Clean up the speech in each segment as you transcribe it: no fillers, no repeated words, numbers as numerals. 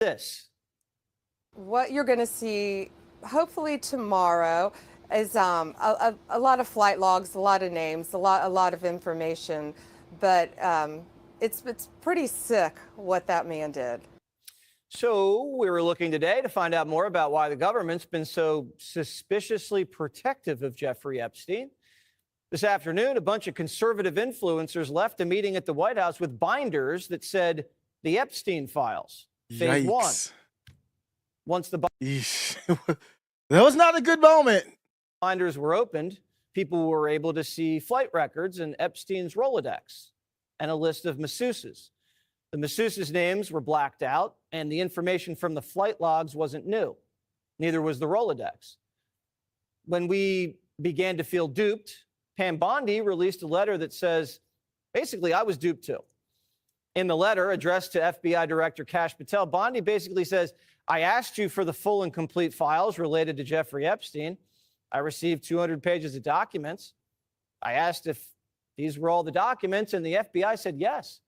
This. What you're going to see, hopefully tomorrow, is a lot of flight logs, a lot of names, a lot of information, but it's pretty sick what that man did. So we were looking today to find out more about why the government's been so suspiciously protective of Jeffrey Epstein. This afternoon, a bunch of conservative influencers left a meeting at the White House with binders that said the Epstein files, phase one. Once the that was not a good moment. Binders were opened, people were able to see flight records and Epstein's Rolodex and a list of masseuses. The masseuses' names were blacked out, and the information from the flight logs wasn't new. Neither was the Rolodex. When we began to feel duped, Pam Bondi released a letter that says, basically, I was duped too. In the letter addressed to FBI Director Kash Patel, Bondi basically says, I asked you for the full and complete files related to Jeffrey Epstein. I received 200 pages of documents. I asked if these were all the documents, and the FBI said yes.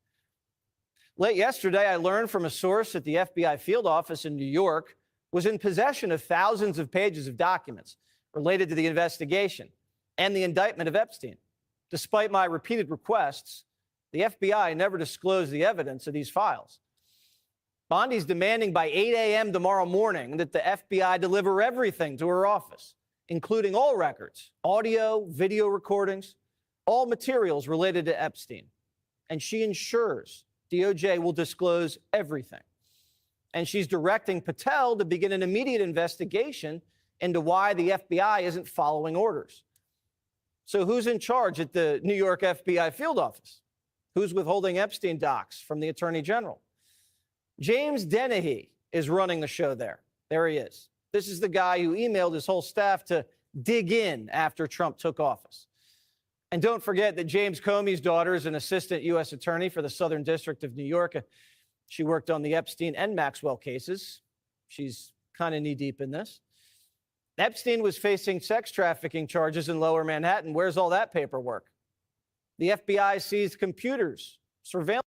Late yesterday, I learned from a source at the FBI field office in New York was in possession of thousands of pages of documents related to the investigation and the indictment of Epstein. Despite my repeated requests, the FBI never disclosed the evidence of these files. Bondi's demanding by 8 a.m. tomorrow morning that the FBI deliver everything to her office, including all records, audio, video recordings, all materials related to Epstein. And she ensures DOJ will disclose everything. And she's directing Patel to begin an immediate investigation into why the FBI isn't following orders. So who's in charge at the New York FBI field office? Who's withholding Epstein docs from the Attorney General? James Dennehy is running the show there. There he is. This is the guy who emailed his whole staff to dig in after Trump took office. And don't forget that James Comey's daughter is an assistant U.S. attorney for the Southern District of New York. She worked on the Epstein and Maxwell cases. She's kind of knee-deep in this. Epstein was facing sex trafficking charges in Lower Manhattan. Where's all that paperwork? The FBI seized computers, surveillance.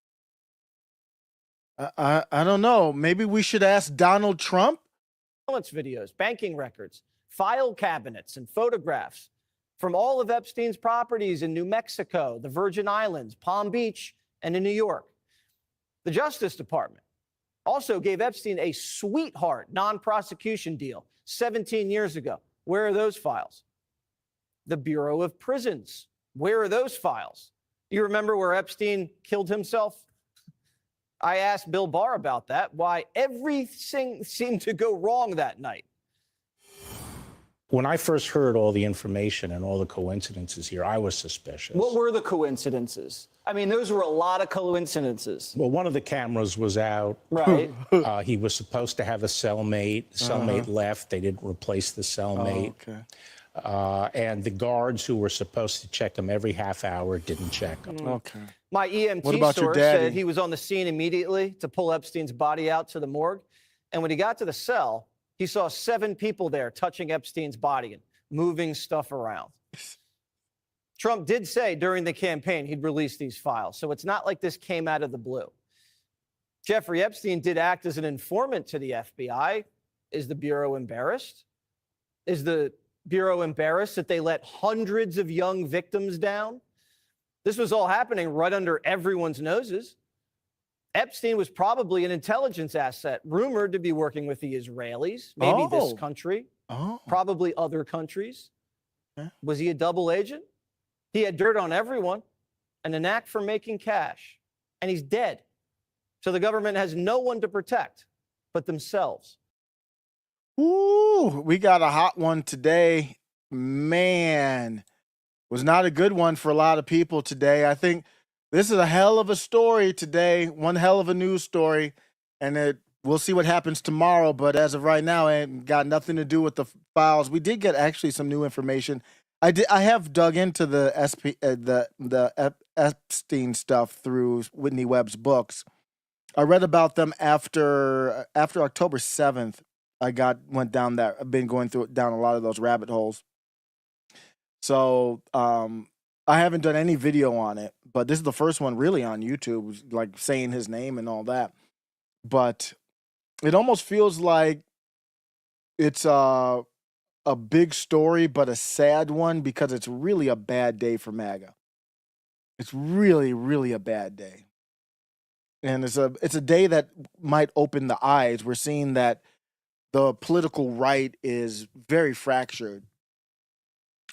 I don't know. Maybe we should ask Donald Trump. Videos, banking records, file cabinets, and photographs from all of Epstein's properties in New Mexico, the Virgin Islands, Palm Beach, and in New York. The Justice Department also gave Epstein a sweetheart non-prosecution deal 17 years ago. Where are those files? The Bureau of Prisons. Where are those files? Do you remember where Epstein killed himself? I asked Bill Barr about that, why everything seemed to go wrong that night. When I first heard all the information and all the coincidences here, I was suspicious. What were the coincidences? I mean, those were a lot of coincidences. Well, one of the cameras was out. Right. He was supposed to have a cellmate. Cellmate left. They didn't replace the cellmate. And the guards who were supposed to check him every half hour didn't check him. Okay. My EMT source said he was on the scene immediately to pull Epstein's body out to the morgue. And when he got to the cell, he saw 7 people there touching Epstein's body and moving stuff around. Trump did say during the campaign he'd release these files, so it's not like this came out of the blue. Jeffrey Epstein did act as an informant to the FBI. Is the Bureau embarrassed? Is the Bureau embarrassed that they let hundreds of young victims down? This was all happening right under everyone's noses. Epstein was probably an intelligence asset, rumored to be working with the Israelis, maybe this country, probably other countries. Was he a double agent? He had dirt on everyone and a knack for making cash. And he's dead. So the government has no one to protect but themselves. Ooh, we got a hot one today. Man, was not a good one for a lot of people today. I think this is a hell of a story today, one hell of a news story, and we'll see what happens tomorrow. But as of right now, it ain't got nothing to do with the files. We did get actually some new information. I have dug into the Epstein stuff through Whitney Webb's books. I read about them after October 7th. Went down that. I've been going down a lot of those rabbit holes. So I haven't done any video on it, but this is the first one really on YouTube, like saying his name and all that. But it almost feels like it's a big story, but a sad one because it's really a bad day for MAGA. It's really, really a bad day. And it's a day that might open the eyes. We're seeing that the political right is very fractured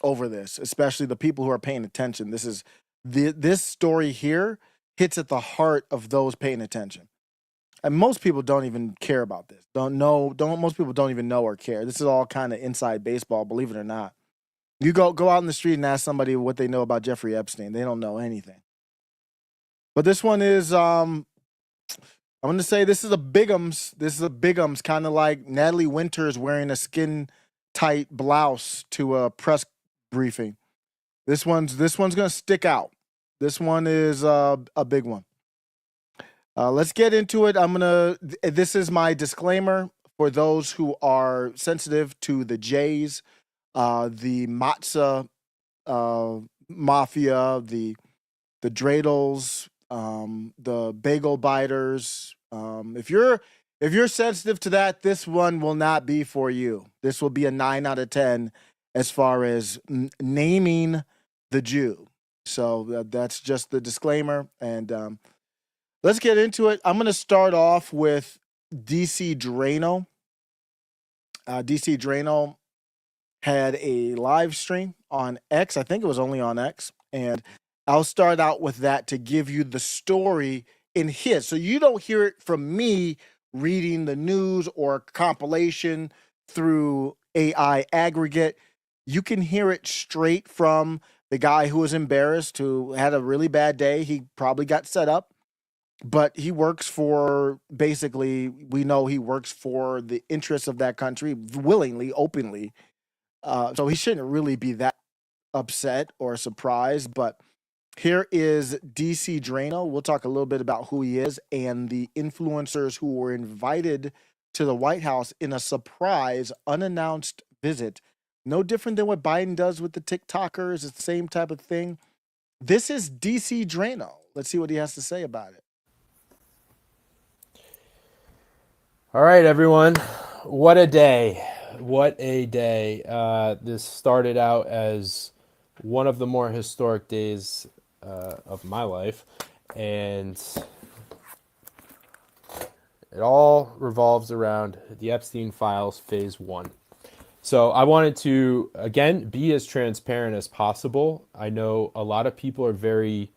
over this, especially the people who are paying attention. This story here hits at the heart of those paying attention. And most people don't even care about this. Most people don't even know or care. This is all kind of inside baseball, believe it or not. You go out in the street and ask somebody what they know about Jeffrey Epstein. They don't know anything. But this one is I'm going to say this is a bigums. This is a bigums, kind of like Natalie Winters wearing a skin tight blouse to a press briefing. This one's going to stick out. This one is a big one. Let's get into it. This is my disclaimer for those who are sensitive to the Jays, the matzah mafia, the dreidels, the bagel biters. If you're sensitive to that, this one will not be for you. This will be a 9 out of 10 as far as naming the Jew. So that's just the disclaimer. And let's get into it. I'm going to start off with DC Drano. DC Drano had a live stream on X. I think it was only on X. And I'll start out with that to give you the story in his. So you don't hear it from me reading the news or compilation through AI aggregate. You can hear it straight from the guy who was embarrassed, who had a really bad day. He probably got set up, but he works for, basically, we know he works for the interests of that country willingly, openly. So he shouldn't really be that upset or surprised, but here is DC Drano. We'll talk a little bit about who he is and the influencers who were invited to the White House in a surprise, unannounced visit. No different than what Biden does with the TikTokers. It's the same type of thing. This is DC Drano. Let's see what he has to say about it. All right, everyone. What a day. What a day. This started out as one of the more historic days of my life, and it all revolves around the Epstein Files Phase 1. So I wanted to, again, be as transparent as possible. I know a lot of people are very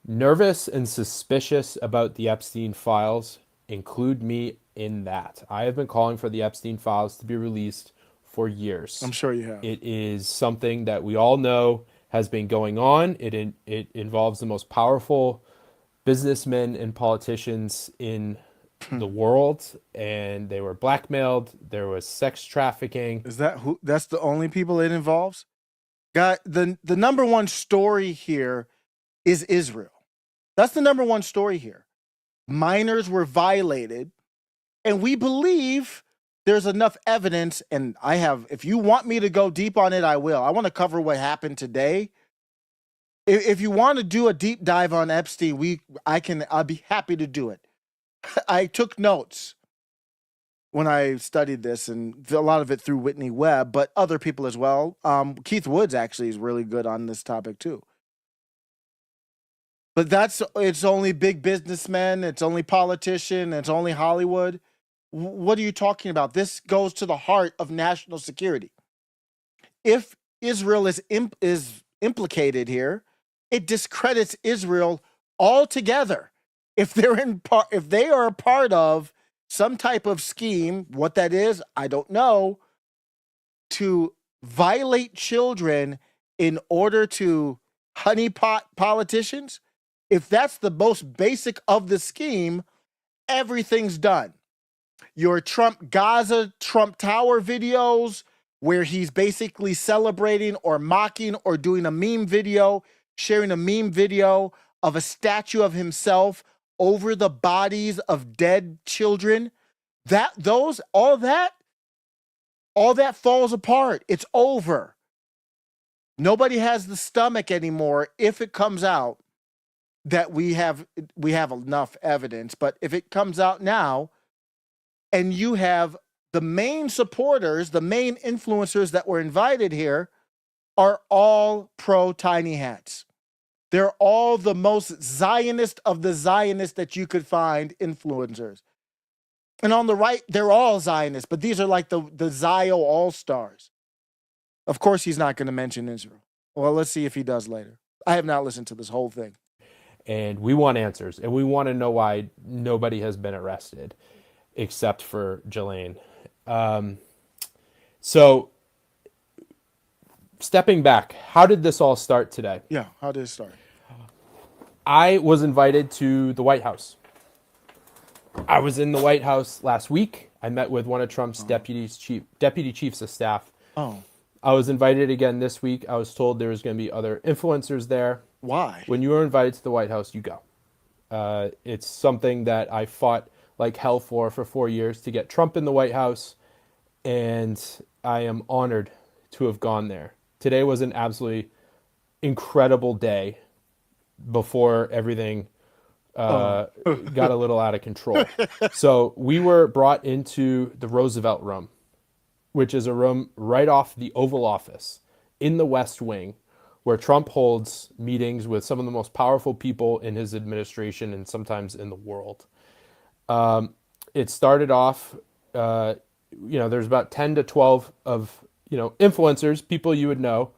nervous and suspicious about the Epstein Files. Include me in that. I have been calling for the Epstein Files to be released for years. I'm sure you have. It is something that we all know has been going on. It involves the most powerful businessmen and politicians in the world, and they were blackmailed. There was sex trafficking. Is that who? That's the only people it involves? The number one story here is Israel. That's the number one story here. Minors were violated, and we believe there's enough evidence, and if you want me to go deep on it, I will. I want to cover what happened today. If you want to do a deep dive on Epstein, I'll be happy to do it. I took notes when I studied this, and a lot of it through Whitney Webb, but other people as well. Keith Woods actually is really good on this topic too. But it's only big businessmen, it's only politician, it's only Hollywood. What are you talking about? This goes to the heart of national security. If Israel is implicated here, it discredits Israel altogether. If they are a part of some type of scheme, what that is, I don't know, to violate children in order to honeypot politicians, if that's the most basic of the scheme, everything's done. Your Trump Tower videos, where he's basically celebrating or mocking or doing a meme video, sharing a meme video of a statue of himself over the bodies of dead children, all that falls apart. It's over. Nobody has the stomach anymore if it comes out that we have enough evidence. But if it comes out now, and you have the main supporters, the main influencers that were invited here are all pro tiny hats. They're all the most Zionist of the Zionists that you could find influencers. And on the right, they're all Zionists, but these are like the Zio all-stars. Of course, he's not going to mention Israel. Well, let's see if he does later. I have not listened to this whole thing. And we want answers, and we want to know why nobody has been arrested except for Jelaine. So stepping back, how did this all start today? Yeah, how did it start? I was invited to the White House. I was in the White House last week. I met with one of Trump's deputy chiefs of staff. Oh. I was invited again this week. I was told there was going to be other influencers there. Why? When you are invited to the White House, you go. It's something that I fought like hell for 4 years to get Trump in the White House, and I am honored to have gone there. Today was an absolutely incredible day before everything got a little out of control. So we were brought into the Roosevelt Room, which is a room right off the Oval Office in the West Wing, where Trump holds meetings with some of the most powerful people in his administration and sometimes in the world. It started off, there's about 10 to 12 of, influencers, people you would know,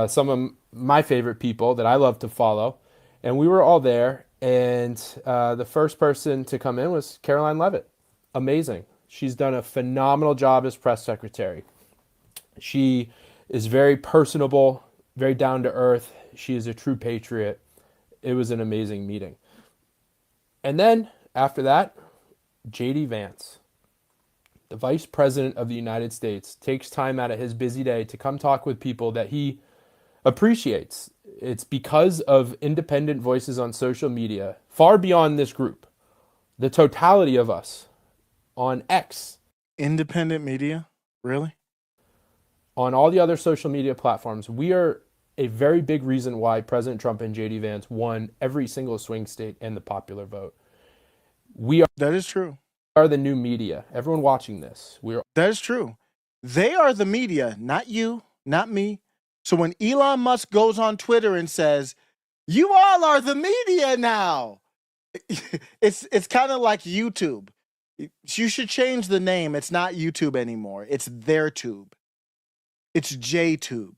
some of my favorite people that I love to follow. And we were all there. And the first person to come in was Caroline Leavitt. Amazing. She's done a phenomenal job as press secretary. She is very personable, very down to earth. She is a true patriot. It was an amazing meeting. And then after that, J.D. Vance, the Vice President of the United States, takes time out of his busy day to come talk with people that he appreciates. It's because of independent voices on social media, far beyond this group, the totality of us on X. Independent media? Really? On all the other social media platforms, we are a very big reason why President Trump and J.D. Vance won every single swing state and the popular vote. That is true. Are the new media. Everyone watching this. That is true. They are the media, not you, not me. So when Elon Musk goes on Twitter and says, "You all are the media now," it's kind of like YouTube. You should change the name. It's not YouTube anymore. It's their tube. It's JTube.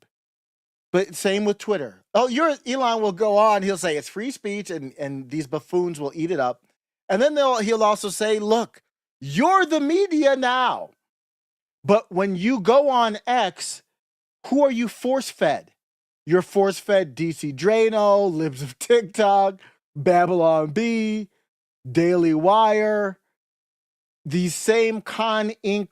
But same with Twitter. Oh, Elon will go on. He'll say it's free speech, and these buffoons will eat it up. And then he'll also say, "Look, you're the media now." But when you go on X, who are you force-fed? You're force-fed DC Drano, Libs of TikTok, Babylon Bee, Daily Wire. These same Con Inc.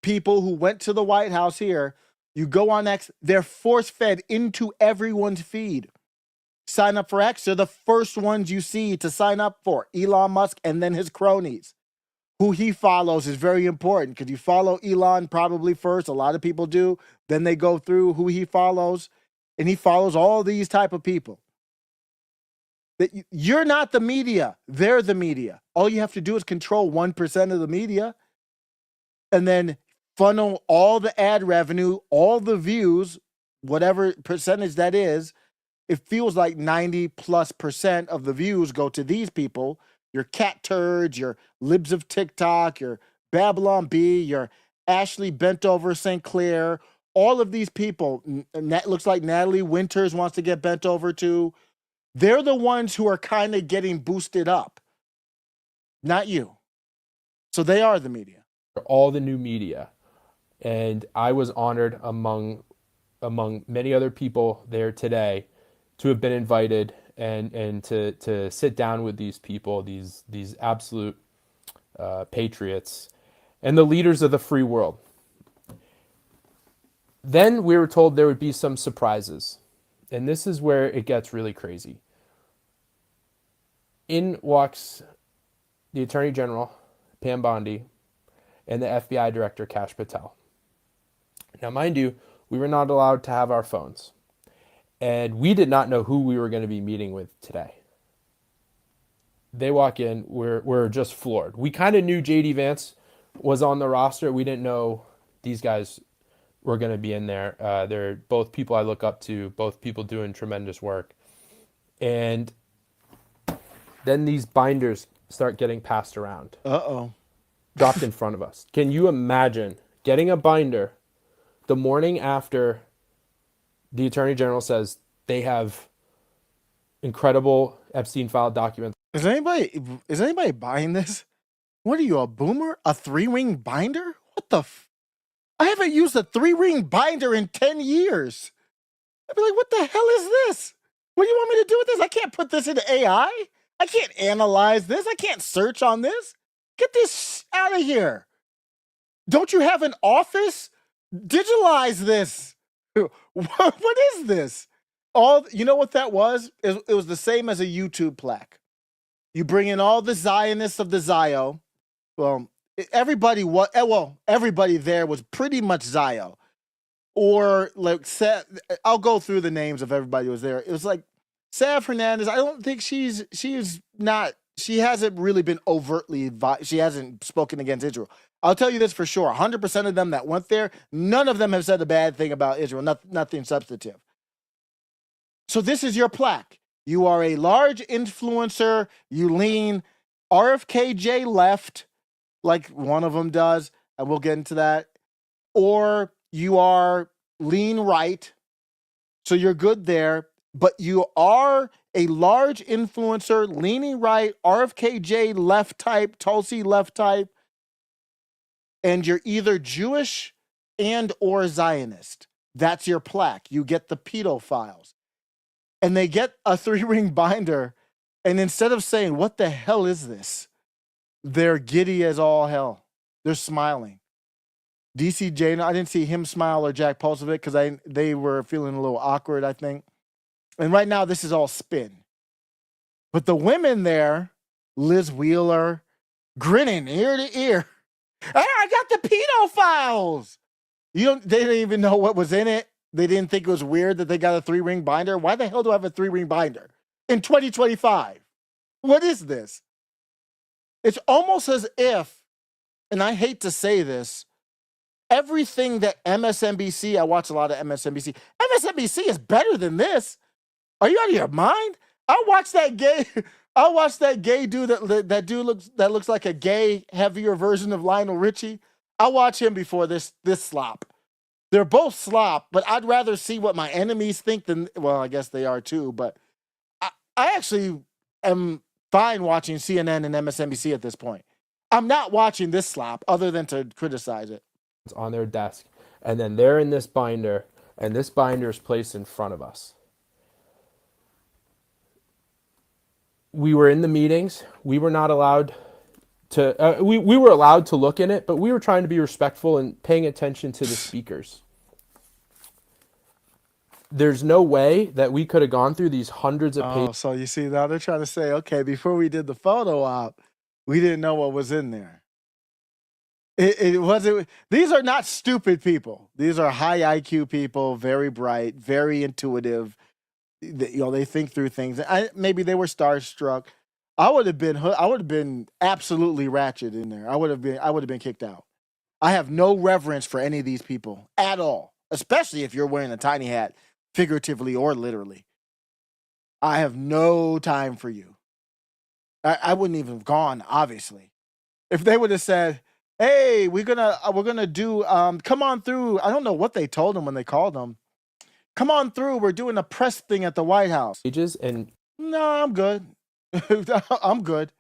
people who went to the White House here, you go on X, they're force-fed into everyone's feed. Sign up for X, they're the first ones you see to sign up for. Elon Musk and then his cronies. Who he follows is very important because you follow Elon probably first. A lot of people do. Then they go through who he follows, and he follows all these type of people. You're not the media. They're the media. All you have to do is control 1% of the media and then funnel all the ad revenue, all the views, whatever percentage that is. It feels like 90+% of the views go to these people. Your cat turds, your Libs of TikTok, your Babylon Bee, your Ashley Bent Over St. Clair, all of these people, and that looks like Natalie Winters wants to get bent over too. They're the ones who are kind of getting boosted up, not you. So they are the media. All the new media. And I was honored among many other people there today to have been invited and to sit down with these people, these absolute patriots and the leaders of the free world. Then we were told there would be some surprises. And this is where it gets really crazy. In walks the Attorney General, Pam Bondi, and the FBI Director, Kash Patel. Now, mind you, we were not allowed to have our phones. And we did not know who we were going to be meeting with today. They walk in, we're just floored. We kind of knew J.D. Vance was on the roster. We didn't know these guys were going to be in there. They're both people I look up to, both people doing tremendous work. And then these binders start getting passed around. Uh-oh. Dropped in front of us. Can you imagine getting a binder the morning after the Attorney General says they have incredible Epstein file documents? Is anybody buying this? What are you, a boomer? A 3-ring binder? What the I haven't used a 3-ring binder in 10 years. I'd be like, what the hell is this? What do you want me to do with this? I can't put this into AI. I can't analyze this. I can't search on this. Get this out of here. Don't you have an office? Digitalize this. What is this? You know what that was? It was the same as a YouTube plaque. You bring in all the Zionists of the Zio. Well, everybody there was pretty much Zio. Or like, I'll go through the names of everybody who was there. It was like Sav Hernandez. I don't think she hasn't really been overtly, she hasn't spoken against Israel. I'll tell you this for sure. 100% of them that went there, none of them have said a bad thing about Israel, nothing substantive. So this is your plaque. You are a large influencer. You lean RFKJ left, like one of them does, and we'll get into that. Or you are lean right, so you're good there, but you are a large influencer, leaning right, RFKJ left type, Tulsi left type, and you're either Jewish and or Zionist. That's your plaque. You get the pedophiles. And they get a 3-ring binder, and instead of saying, what the hell is this? They're giddy as all hell. They're smiling. DCJ, I didn't see him smile or Jack Pulsovic because they were feeling a little awkward, I think. And right now, this is all spin. But the women there, Liz Wheeler, grinning ear to ear. Hey, I got the pedophiles. They didn't even know what was in it. They didn't think it was weird that they got a 3-ring binder. Why the hell do I have a 3-ring binder in 2025? What is this? It's almost as if, and I hate to say this, everything that MSNBC, I watch a lot of MSNBC. MSNBC is better than this. Are you out of your mind? I'll watch that gay dude that looks like a gay, heavier version of Lionel Richie. I'll watch him before this slop. They're both slop, but I'd rather see what my enemies think than, well, I guess they are too, but I actually am fine watching CNN and MSNBC at this point. I'm not watching this slop other than to criticize it. It's on their desk, and then they're in this binder, and this binder is placed in front of us. We were in the meetings. We were not allowed to, we were allowed to look in it, but we were trying to be respectful and paying attention to the speakers. There's no way that we could have gone through these hundreds of pages. Oh, so you see now they're trying to say, okay, before we did the photo op, we didn't know what was in there. It wasn't. These are not stupid people. These are high IQ people, very bright, very intuitive. They think through things. Maybe they were starstruck. I would have been absolutely ratchet in there. I would have been kicked out. I have no reverence for any of these people at all, especially if you're wearing a tiny hat, figuratively or literally. I have no time for you. I wouldn't even have gone, obviously. If they would have said, hey, we're gonna do come on through. I don't know what they told them when they called them. Come on through. We're doing a press thing at the White House. And no, I'm good. I'm good.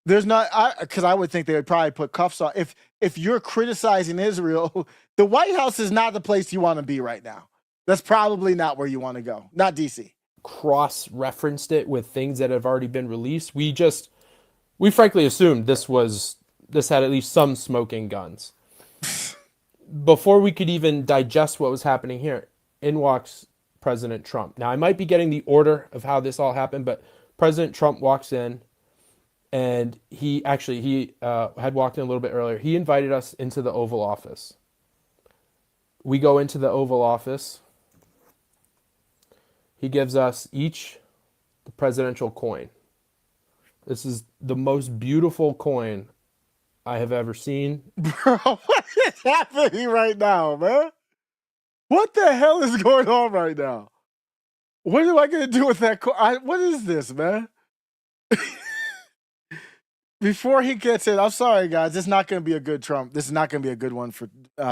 There's not, because I would think they would probably put cuffs on. If you're criticizing Israel, the White House is not the place you want to be right now. That's probably not where you want to go. Not DC. Cross-referenced it with things that have already been released. We frankly assumed this had at least some smoking guns. Before we could even digest what was happening here, in walks President Trump. Now, I might be getting the order of how this all happened, but President Trump walks in, and he had walked in a little bit earlier. He invited us into the Oval Office. We go into the Oval Office. He gives us each the presidential coin. This is the most beautiful coin I have ever seen. Bro, what is happening right now, man? What the hell is going on right now? What am I gonna do with that? What is this, man? Before he gets in, I'm sorry, guys. This is not gonna be a good Trump. This is not gonna be a good one for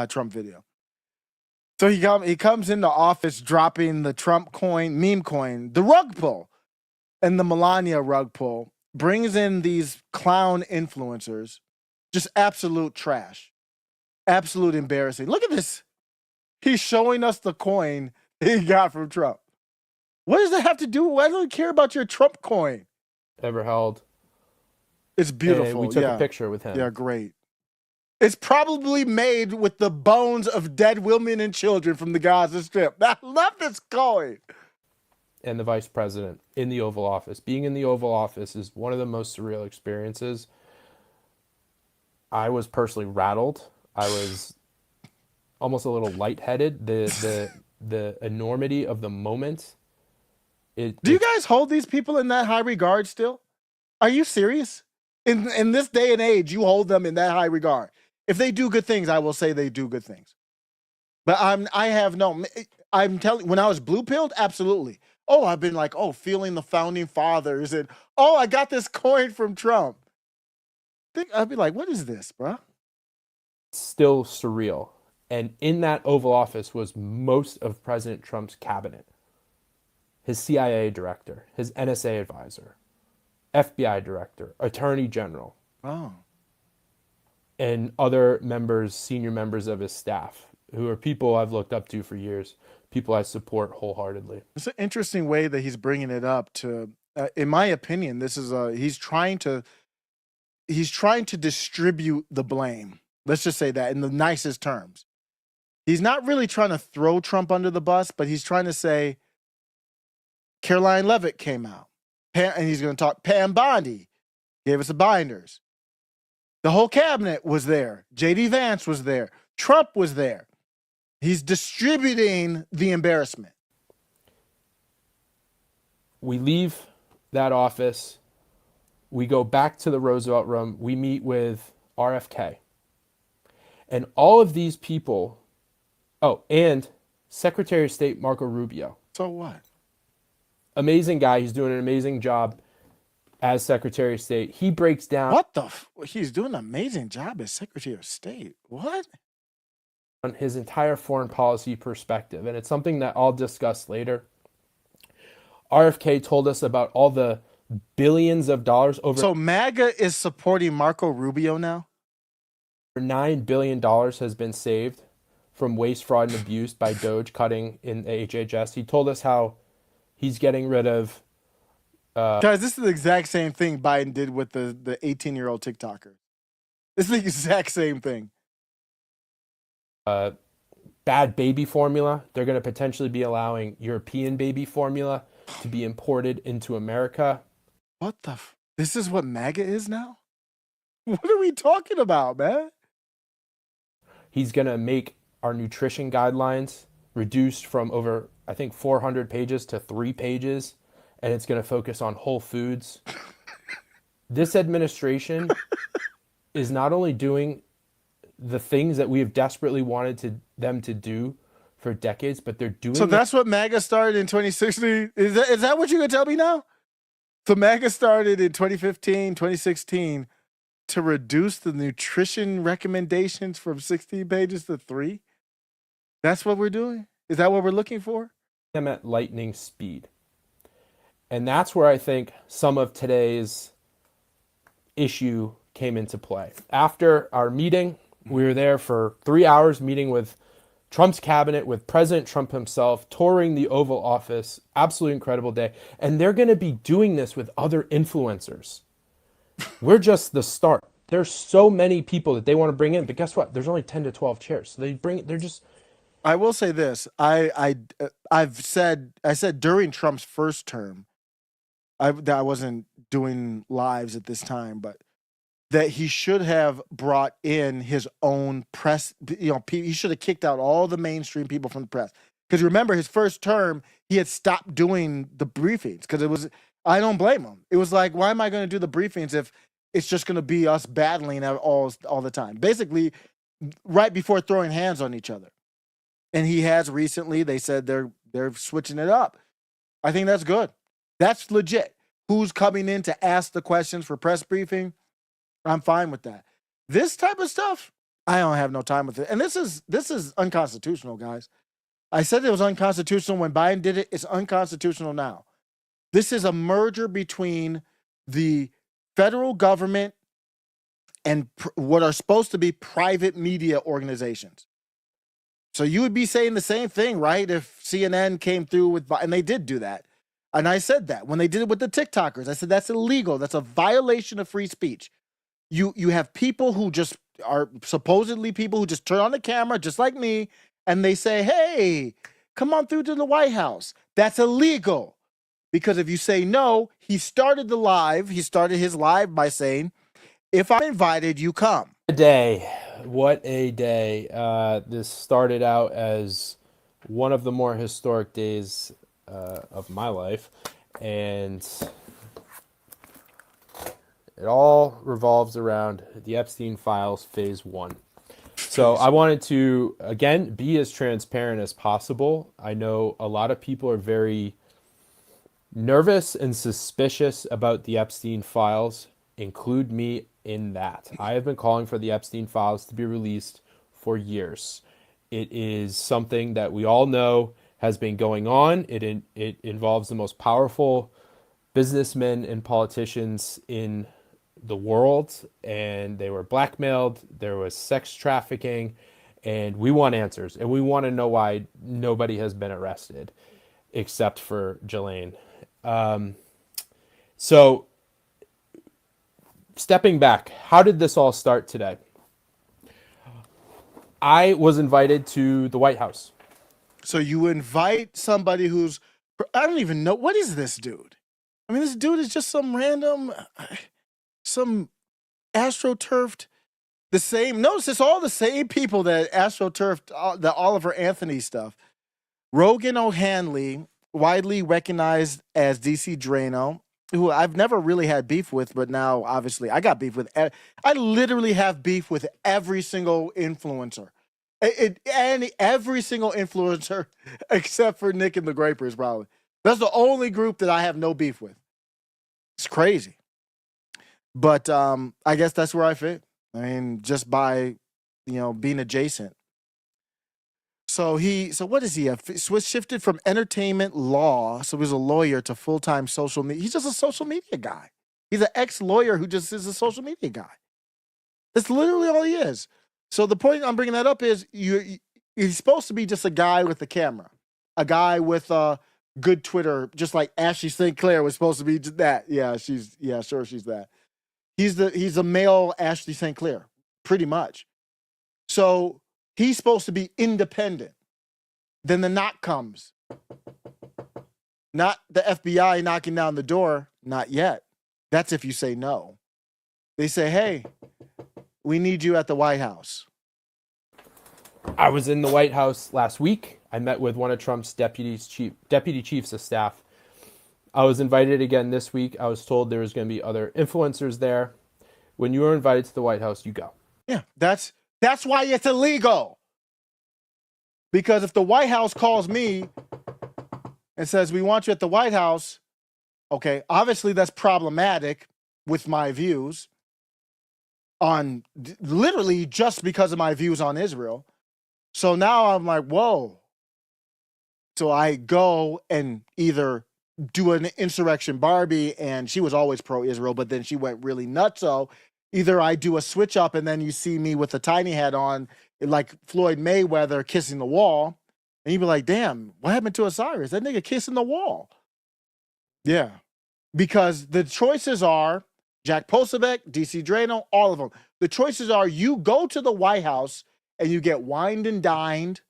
Trump video. So he comes into office dropping the Trump coin, meme coin, the rug pull, and the Melania rug pull. Brings in these clown influencers, just absolute trash, absolute embarrassing. Look at this. He's showing us the coin he got from Trump. What does that have to do? I don't care about your Trump coin. Ever held. It's beautiful. And we took a picture with him. Yeah, great. It's probably made with the bones of dead women and children from the Gaza Strip. I love this coin. And the vice president in the Oval Office. Being in the Oval Office is one of the most surreal experiences. I was personally rattled. I was almost a little lightheaded. The enormity of the moment. Do you guys hold these people in that high regard still? Are you serious? In this day and age, you hold them in that high regard. If they do good things, I will say they do good things. But I'm telling, when I was blue pilled, absolutely. Oh, I've been like, feeling the founding fathers, and I got this coin from Trump. I'd be like, what is this, bro? Still surreal. And in that Oval Office was most of President Trump's cabinet. His CIA director, his NSA advisor, FBI director, attorney general. Oh. And other members, senior members of his staff, who are people I've looked up to for years, people I support wholeheartedly. It's an interesting way that he's bringing it up to, in my opinion, this is he's trying to distribute the blame. Let's just say that in the nicest terms. He's not really trying to throw Trump under the bus, but he's trying to say, Caroline Leavitt came out, and he's going to talk. Pam Bondi gave us the binders. The whole cabinet was there. J.D. Vance was there. Trump was there. He's distributing the embarrassment. We leave that office. We go back to the Roosevelt Room. We meet with RFK. And all of these people, and Secretary of State Marco Rubio. So what? Amazing guy. He's doing an amazing job as Secretary of State. He breaks down. What he's doing an amazing job as Secretary of State. What? On his entire foreign policy perspective. And it's something that I'll discuss later. RFK told us about all the billions of dollars over. So MAGA is supporting Marco Rubio now? $9 billion has been saved from waste, fraud, and abuse by Doge cutting in the HHS. He told us how he's getting rid of. Guys, this is the exact same thing Biden did with the 18-year-old TikToker. This is the exact same thing. Bad baby formula. They're going to potentially be allowing European baby formula to be imported into America. What the? This is what MAGA is now? What are we talking about, man? He's going to make our nutrition guidelines reduced from over, I think, 400 pages to 3 pages, and it's going to focus on whole foods. This administration is not only doing the things that we have desperately wanted them to do for decades, but they're doing. So that's what MAGA started in 2016. Is that what you're gonna tell me now? So MAGA started in 2015, 2016 to reduce the nutrition recommendations from 16 pages to 3. That's what we're doing? Is that what we're looking for? Them at lightning speed. And that's where I think some of today's issue came into play. After our meeting, we were there for 3 hours meeting with Trump's cabinet, with President Trump himself, touring the Oval Office. Absolutely incredible day. And they're going to be doing this with other influencers. We're just the start. There's so many people that they want to bring in, but guess what? There's only 10 to 12 chairs. So they're just. I will say this. I said during Trump's first term, I wasn't doing lives at this time, but that he should have brought in his own press. He should have kicked out all the mainstream people from the press. Because remember, his first term, he had stopped doing the briefings because I don't blame him. It was like, why am I going to do the briefings if it's just going to be us battling all the time. Basically, right before throwing hands on each other. And he has recently, they said they're switching it up. I think that's good. That's legit. Who's coming in to ask the questions for press briefing? I'm fine with that. This type of stuff, I don't have no time with it. And this is unconstitutional, guys. I said it was unconstitutional when Biden did it. It's unconstitutional now. This is a merger between the federal government and what are supposed to be private media organizations. So you would be saying the same thing, right? If CNN came through with, and they did do that. And I said that when they did it with the TikTokers, I said that's illegal. That's a violation of free speech. You have people who just are supposedly people who just turn on the camera, just like me, and they say, hey, come on through to the White House. That's illegal. Because if you say no, he started his live by saying, if I'm invited, you come. A day. What a day. This started out as one of the more historic days of my life, and it all revolves around the Epstein files, phase 1. So I wanted to, again, be as transparent as possible. I know a lot of people are very nervous and suspicious about the Epstein files. Include me in that. I have been calling for the Epstein files to be released for years. It is something that we all know has been going on. It involves the most powerful businessmen and politicians in the world, and they were blackmailed. There was sex trafficking, and we want answers, and we want to know why nobody has been arrested except for Ghislaine. So stepping back, how did this all start today? I was invited to the White House. So you invite somebody who's, I don't even know, what is this dude? I mean, this dude is just some random, some astroturfed, the same, notice it's all the same people that astroturfed the Oliver Anthony stuff. Rogan O'Hanley, widely recognized as DC Drano, who I've never really had beef with, but now obviously I got beef with. I literally have beef with every single influencer. Every single influencer except for Nick and the Grapers, probably. That's the only group that I have no beef with. It's crazy. But I guess that's where I fit. I mean, just by, being adjacent. So what is he? Shifted from entertainment law, so he was a lawyer, to full-time social media. He's just a social media guy. He's an ex-lawyer who just is a social media guy. That's literally all he is. So the point I'm bringing that up is he's supposed to be just a guy with a camera, a guy with a good Twitter, just like Ashley St. Clair was supposed to be that. Yeah, she's that. He's a male Ashley St. Clair, pretty much. So he's supposed to be independent. Then the knock comes. Not the FBI knocking down the door. Not yet. That's if you say no. They say, hey, we need you at the White House. I was in the White House last week. I met with one of Trump's deputy chiefs of staff. I was invited again this week. I was told there was going to be other influencers there. When you are invited to the White House, you go. Yeah, that's why it's illegal. Because if the White House calls me and says, we want you at the White House, okay, obviously that's problematic with my views on literally just because of my views on Israel. So now I'm like, whoa. So I go and either do an insurrection Barbie, and she was always pro-Israel, but then she went really nuts. So either I do a switch up and then you see me with a tiny hat on, like Floyd Mayweather kissing the wall. And you'd be like, damn, what happened to Osiris? That nigga kissing the wall. Yeah. Because the choices are Jack Posobiec, DC Drano, all of them. The choices are you go to the White House and you get wined and dined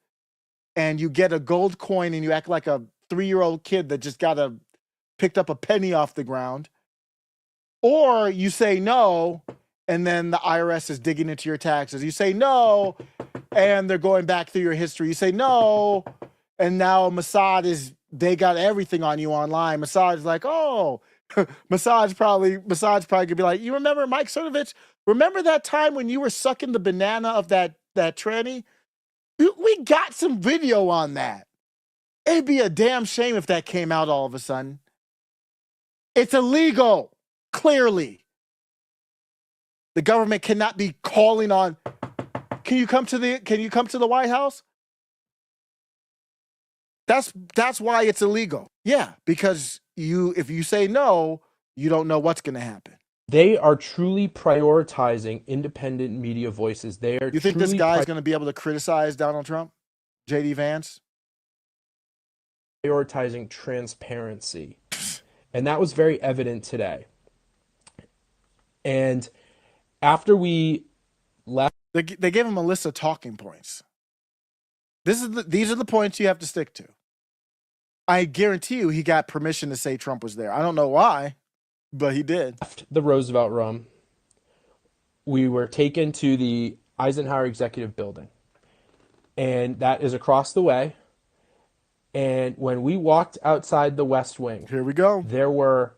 and you get a gold coin and you act like a 3-year-old kid that just picked up a penny off the ground. Or you say no, and then the IRS is digging into your taxes. You say no, and they're going back through your history. You say no, and now Mossad they got everything on you online. Mossad is like, oh, Massage probably could be like, you remember Mike Cernovich? Remember that time when you were sucking the banana of that tranny? We got some video on that. It'd be a damn shame if that came out all of a sudden. It's illegal, clearly. The government cannot be calling on, can you come to the White House? That's why it's illegal. Yeah, because if you say no, you don't know what's going to happen. They are truly prioritizing independent media voices. They are. You think this guy's going to be able to criticize Donald Trump? JD Vance? Prioritizing transparency. And that was very evident today. And after we left, they gave him a list of talking points. These are the points you have to stick to. I guarantee you he got permission to say Trump was there. I don't know why, but he did. Left the Roosevelt Room, we were taken to the Eisenhower Executive Building. And that is across the way. And when we walked outside the West Wing, here we go. There were,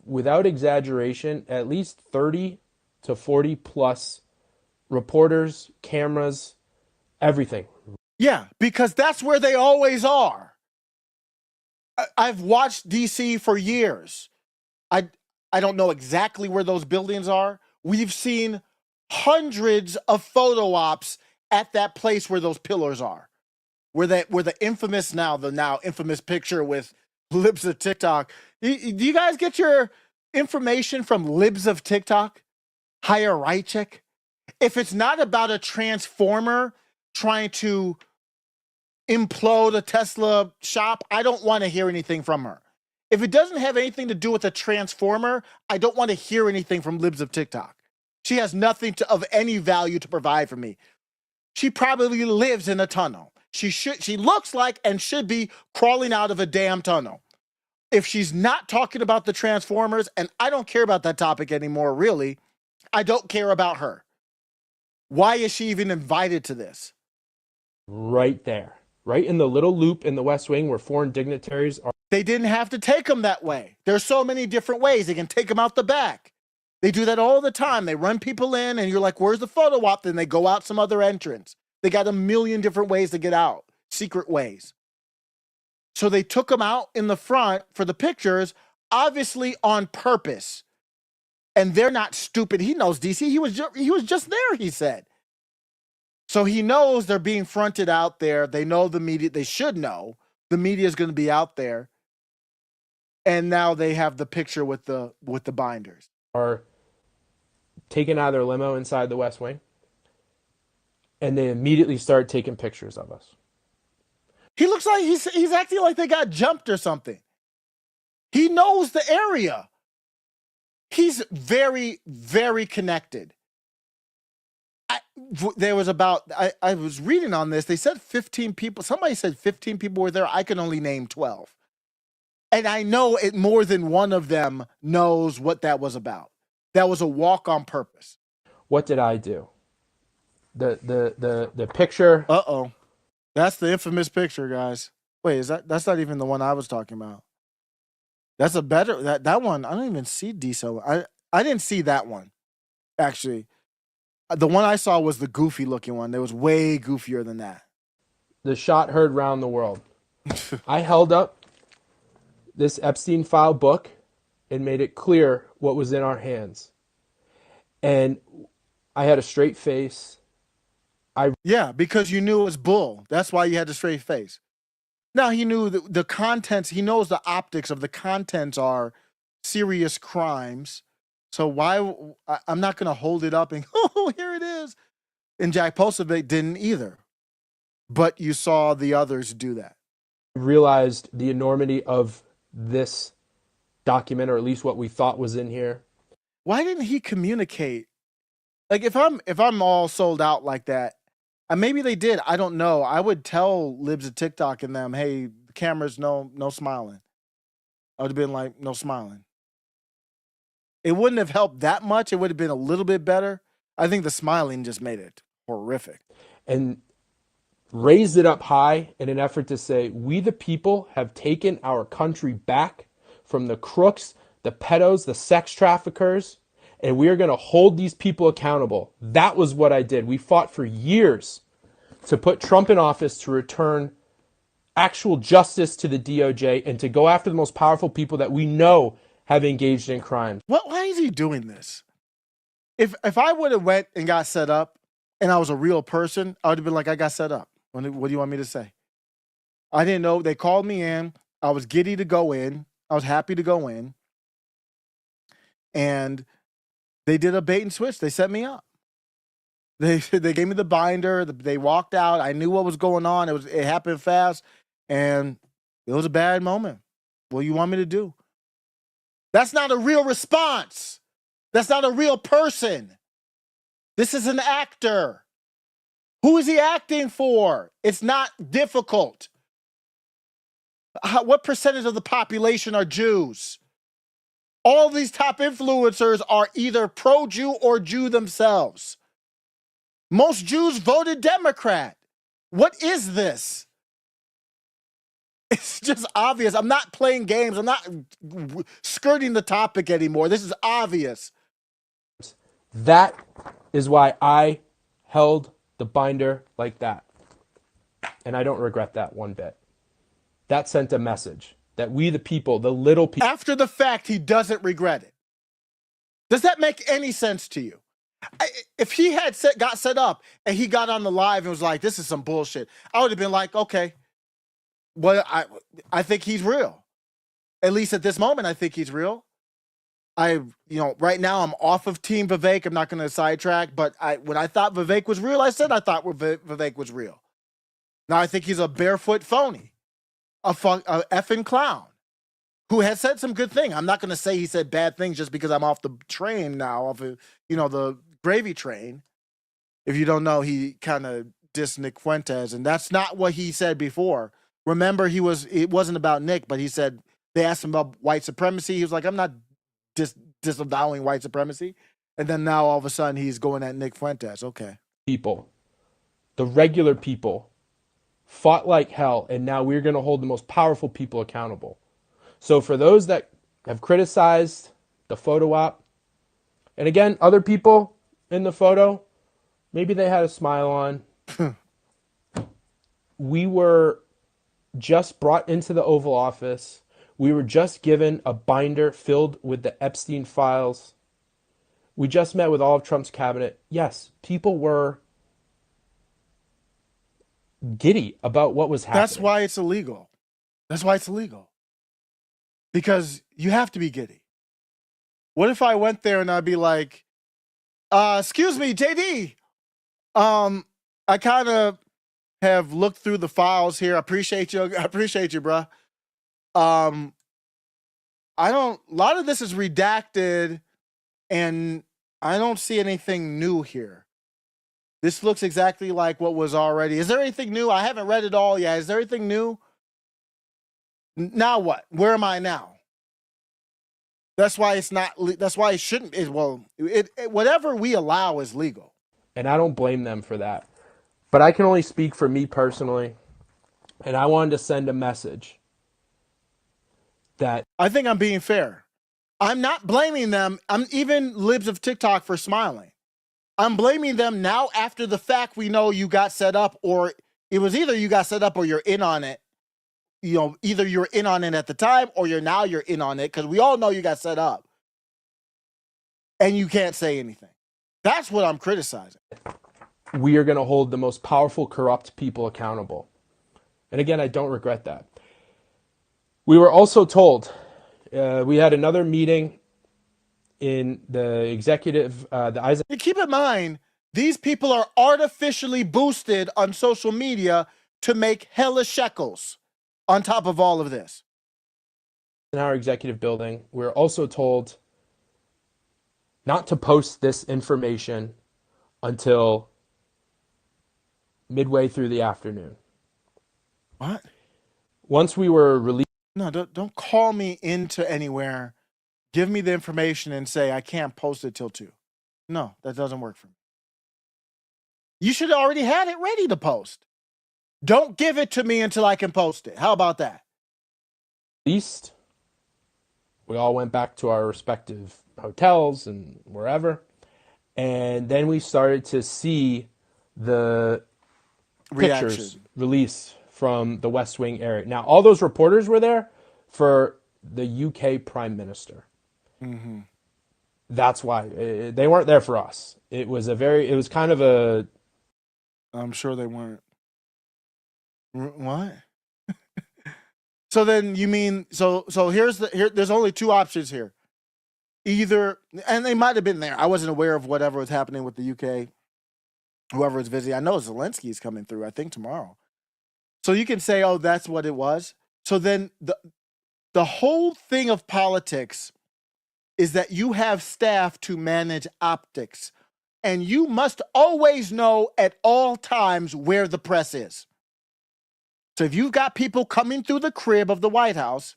without exaggeration, at least 30 to 40 plus reporters, cameras, everything. Yeah, because that's where they always are. I've watched DC for years. I don't know exactly where those buildings are. We've seen hundreds of photo ops at that place where those pillars are. Where the now infamous picture with libs of TikTok. Do you guys get your information from libs of TikTok? Chaya Raichik? If it's not about a transformer trying to implode a Tesla shop, I don't want to hear anything from her. If it doesn't have anything to do with a transformer, I don't want to hear anything from libs of TikTok. She has nothing of any value to provide for me. She probably lives in a tunnel. She looks like and should be crawling out of a damn tunnel. If she's not talking about the Transformers, and I don't care about that topic anymore, really, I don't care about her. Why is she even invited to this? Right there, right in the little loop in the West Wing where foreign dignitaries are. They didn't have to take them that way. There's so many different ways. They can take them out the back. They do that all the time. They run people in and you're like, where's the photo op? Then they go out some other entrance. They got a million different ways to get out, secret ways. So they took them out in the front for the pictures, obviously on purpose. And they're not stupid. He knows DC. He was just there, he said. So he knows they're being fronted out there. They know the media. They should know the media is going to be out there. And now they have the picture with the binders. Are taken out of their limo inside the West Wing. And they immediately start taking pictures of us. He looks like he's acting like they got jumped or something. He knows the area. He's very, very connected. I was reading on this. They said 15 people. Somebody said 15 people were there. I can only name 12. And I know more than one of them knows what that was about. That was a walk on purpose. What did I do? The picture. Uh-oh. That's the infamous picture, guys. Wait, that's not even the one I was talking about. That's a better that one. I don't even see diesel. I didn't see that one. Actually. The one I saw was the goofy looking one. That was way goofier than that. The shot heard round the world. I held up this Epstein file book and made it clear what was in our hands. And I had a straight face. Yeah, because you knew it was bull. That's why you had the straight face. Now he knew the contents. He knows the optics of the contents are serious crimes. So why? I'm not going to hold it up and oh, here it is. And Jack Posobiec didn't either. But you saw the others do that. Realized the enormity of this document, or at least what we thought was in here. Why didn't he communicate? Like if I'm all sold out like that, and maybe they did, I don't know. I would tell libs of TikTok and them, hey, the cameras, no smiling. I would have been like, no smiling. It wouldn't have helped that much. It would have been a little bit better. I think the smiling just made it horrific. And raised it up high in an effort to say, we the people have taken our country back from the crooks, the pedos, the sex traffickers, and we are going to hold these people accountable. That was what I did. We fought for years to put Trump in office, to return actual justice to the DOJ, and to go after the most powerful people that we know have engaged in crimes. Why is he doing this? If I would have went and got set up and I was a real person, I would have been like, I got set up. What do you want me to say? I didn't know. They called me in. I was giddy to go in. I was happy to go in. And they did a bait and switch. They set me up. They gave me the binder. They walked out. I knew what was going on. It happened fast. And it was a bad moment. What do you want me to do? That's not a real response. That's not a real person. This is an actor. Who is he acting for? It's not difficult. What percentage of the population are Jews? All these top influencers are either pro-Jew or Jew themselves. Most Jews voted Democrat. What is this? It's just obvious. I'm not playing games. I'm not skirting the topic anymore. This is obvious. That is why I held the binder like that. And I don't regret that one bit. That sent a message that we, the people, the little people. After the fact, he doesn't regret it. Does that make any sense to you? If he had got set up and he got on the live and was like, this is some bullshit, I would have been like, okay, well, I think he's real. At least at this moment, I think he's real. Right now I'm off of Team Vivek. I'm not going to sidetrack, but when I thought Vivek was real, I said I thought Vivek was real. Now I think he's a barefoot phony, a effing clown who has said some good things. I'm not going to say he said bad things just because I'm off the train now, off of, the gravy train. If you don't know, he kind of dissed Nick Fuentes, and that's not what he said before. Remember, it wasn't about Nick, but he said, they asked him about white supremacy. He was like, I'm not disavowing white supremacy. And then now all of a sudden he's going at Nick Fuentes. Okay. People, the regular people, fought like hell, and now we're going to hold the most powerful people accountable. So for those that have criticized the photo op, and again, other people in the photo, maybe they had a smile on. We were just brought into the Oval Office. We were just given a binder filled with the Epstein files. We just met with all of Trump's cabinet. Yes, people were giddy about what was happening. That's why it's illegal. Because you have to be giddy. What if I went there and I'd be like, excuse me, JD. I kind of have looked through the files here. I appreciate you, bruh. A lot of this is redacted and I don't see anything new here. This looks exactly like what was already. Is there anything new? I haven't read it all yet. Is there anything new? Now what? Where am I now? That's why it's not. That's why it shouldn't. Whatever we allow is legal. And I don't blame them for that. But I can only speak for me personally. And I wanted to send a message that I think I'm being fair. I'm not blaming them. I'm even libs of TikTok for smiling. I'm blaming them now after the fact. We know you got set up, or it was either you got set up or you're in on it. Either you're in on it at the time or you're in on it, because we all know you got set up. And you can't say anything. That's what I'm criticizing. We are going to hold the most powerful, corrupt people accountable. And again, I don't regret that. We were also told, we had another meeting in the executive, Keep in mind, these people are artificially boosted on social media to make hella shekels on top of all of this. In our executive building, we were also told not to post this information until midway through the afternoon. What? Once we were released. No, don't call me into anywhere. Give me the information and say I can't post it till 2. No, that doesn't work for me. You should have already had it ready to post. Don't give it to me until I can post it. How about that? Released We all went back to our respective hotels and wherever. And then we started to see the pictures released from the West Wing area. Now, all those reporters were there for the UK Prime Minister. Mm-hmm. That's why they weren't there for us. It was kind of a. I'm sure they weren't. What? So then you mean so there's only two options here. Either, and they might have been there. I wasn't aware of whatever was happening with the UK. Whoever was visiting, I know Zelensky's coming through, I think tomorrow. So you can say, oh, that's what it was. So then the whole thing of politics is that you have staff to manage optics. And you must always know at all times where the press is. So if you've got people coming through the crib of the White House,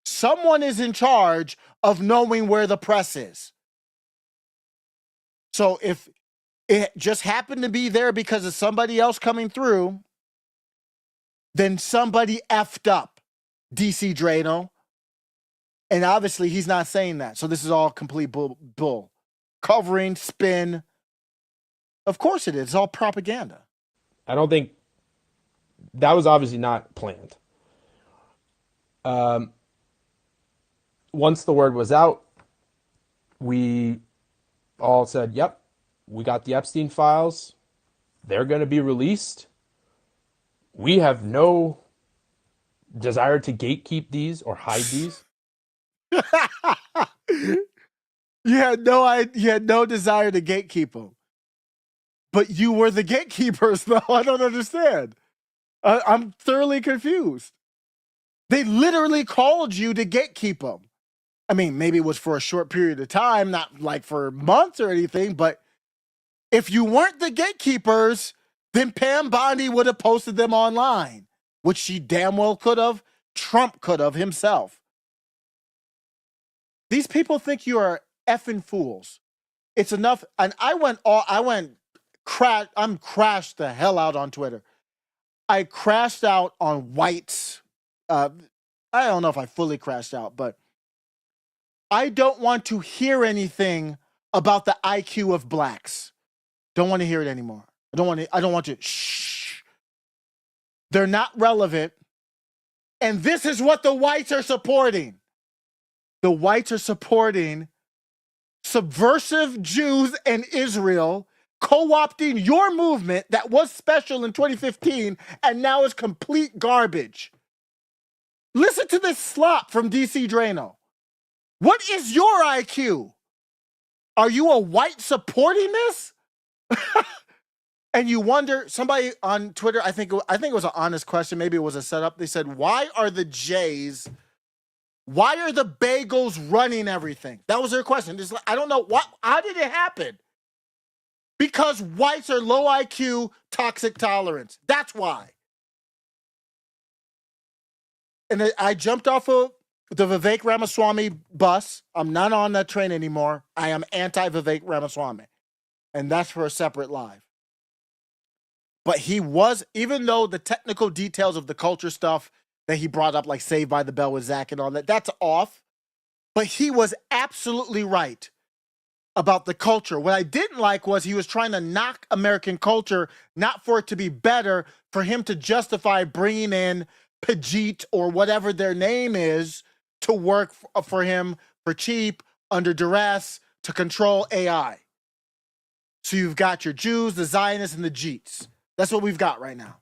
someone is in charge of knowing where the press is. So if it just happened to be there because of somebody else coming through, then somebody effed up DC Drano. And obviously he's not saying that. So this is all complete bull. Covering, spin. Of course it is. It's all propaganda. I don't think that was obviously not planned. Once the word was out, we all said, yep, we got the Epstein files. They're going to be released. We have no desire to gatekeep these or hide these. You had no desire to gatekeep them. But you were the gatekeepers, though. I don't understand. I'm thoroughly confused. They literally called you to gatekeep them. I mean, maybe it was for a short period of time, not like for months or anything, but if you weren't the gatekeepers, then Pam Bondi would have posted them online, which she damn well could have. Trump could have himself. These people think you are effing fools. It's enough. And I'm crashed the hell out on Twitter. I crashed out on whites. I don't know if I fully crashed out, but I don't want to hear anything about the IQ of blacks. Don't want to hear it anymore. I don't want to. Shh. They're not relevant. And this is what the whites are supporting. The whites are supporting subversive Jews and Israel co-opting your movement that was special in 2015 and now is complete garbage. Listen to this slop from DC Drano. What is your IQ? Are you a white supporting this? And you wonder, somebody on Twitter, I think it was an honest question, maybe it was a setup. They said, why are the bagels running everything? That was their question. Like, I don't know how did it happen? Because whites are low IQ, toxic tolerance. That's why. And I jumped off of the Vivek Ramaswamy bus. I'm not on that train anymore. I am anti-Vivek Ramaswamy. And that's for a separate live. But he was, even though the technical details of the culture stuff that he brought up, like Saved by the Bell with Zach and all that, that's off. But he was absolutely right about the culture. What I didn't like was he was trying to knock American culture, not for it to be better, for him to justify bringing in Pajit or whatever their name is to work for him for cheap, under duress, to control AI. So you've got your Jews, the Zionists, and the Jeets. That's what we've got right now.